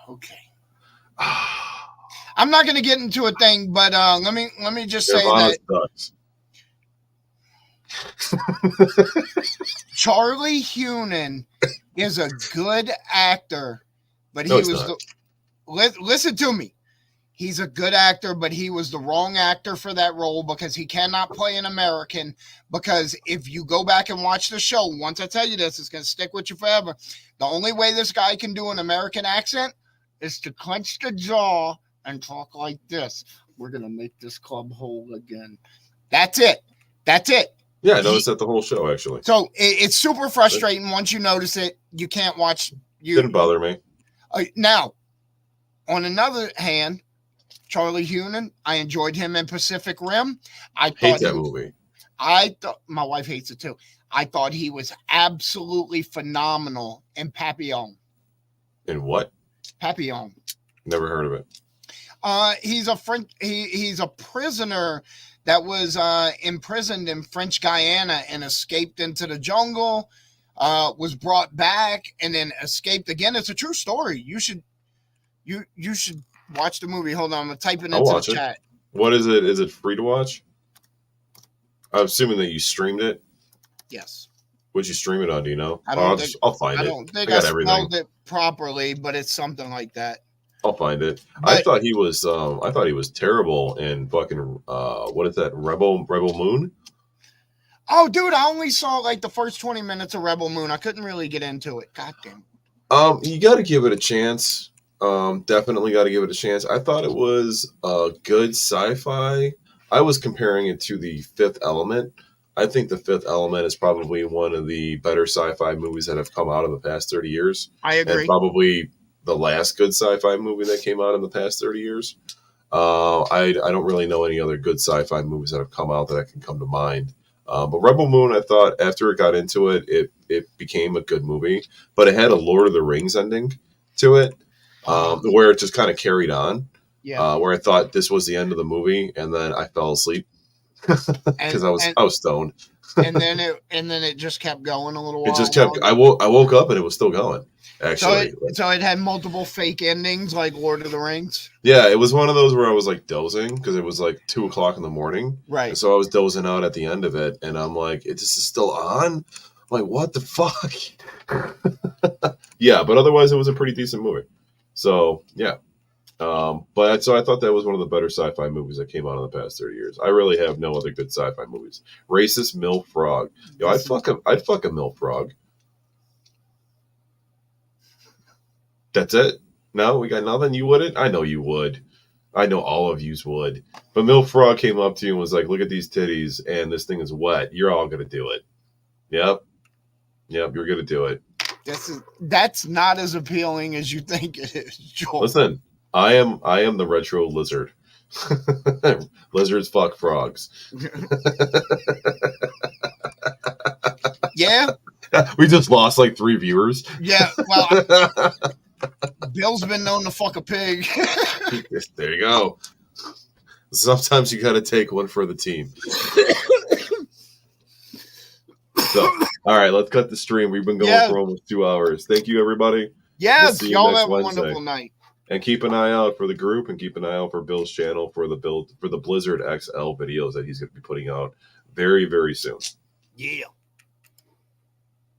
Okay. I'm not going to get into a thing, but let me just say that Charlie Hunnam is a good actor, but he was listen to me. He's a good actor, but he was the wrong actor for that role because he cannot play an American. Because if you go back and watch the show, once I tell you this, it's going to stick with you forever. The only way this guy can do an American accent is to clench the jaw and talk like this. We're going to make this club whole again. That's it. That's it. Yeah, I noticed that the whole show, actually. So it's super frustrating once you notice it. You can't watch. Didn't bother me. Now, on another hand, Charlie Hunnam, I enjoyed him in Pacific Rim. I hate that movie. I thought my wife hates it too. I thought he was absolutely phenomenal in Papillon. In what? Papillon. Never heard of it. He's a French. He's a prisoner that was imprisoned in French Guiana and escaped into the jungle. Was brought back and then escaped again. It's a true story. You should watch the movie. Hold on, I'm gonna type it into the chat. What is it? Is it free to watch? I'm assuming that you streamed it. Yes. What'd you stream it on? Do you know? I don't I'll find I it. don't think I I got everything. spelled it properly, but it's something like that. I'll find it. I But thought he was terrible in fucking what is that? Rebel Moon? oh, dude, I only saw like the first 20 minutes of Rebel Moon. I couldn't really get into it. God damn. You got to give it a chance. Definitely got to give it a chance. I thought it was a good sci-fi. I was comparing it to The Fifth Element. I think The Fifth Element is probably one of the better sci-fi movies that have come out in the past 30 years. I agree. And probably the last good sci-fi movie that came out in the past 30 years. I don't really know any other good sci-fi movies that have come out that I can come to mind. But Rebel Moon, I thought after it got into it, it became a good movie. But it had a Lord of the Rings ending to it, where it just kind of carried on. Yeah. Where I thought this was the end of the movie, and then I fell asleep because I was stoned. and then it just kept going a little while. It just kept. I woke up and it was still going. Actually, so it had multiple fake endings like Lord of the Rings. Yeah, it was one of those where I was like dozing because it was like 2:00 in the morning. Right. And so I was dozing out at the end of it, and I'm like, "This is still on." I'm like, what the fuck? Yeah, but otherwise, it was a pretty decent movie. So yeah, but so I thought that was one of the better sci-fi movies that came out in the past 30 years. I really have no other good sci-fi movies. Racist MILF Frog. Yo, I'd fuck a MILF Frog. That's it. No, we got nothing. You wouldn't? I know you would. I know all of yous would. But MILF Frog came up to you and was like, "Look at these titties, and this thing is wet. You're all gonna do it." Yep, you're gonna do it. That's not as appealing as you think it is, Joel. Listen, I am the retro lizard. Lizards fuck frogs. Yeah. We just lost like 3 viewers. Yeah. Well, Bill's been known to fuck a pig. There you go. Sometimes you got to take one for the team. So, all right, let's cut the stream. We've been going for almost 2 hours. Thank you, everybody. Yes, we'll y'all have a wonderful night. And keep an eye out for the group, and keep an eye out for Bill's channel for the Blizzard XL videos that he's going to be putting out very, very soon. Yeah.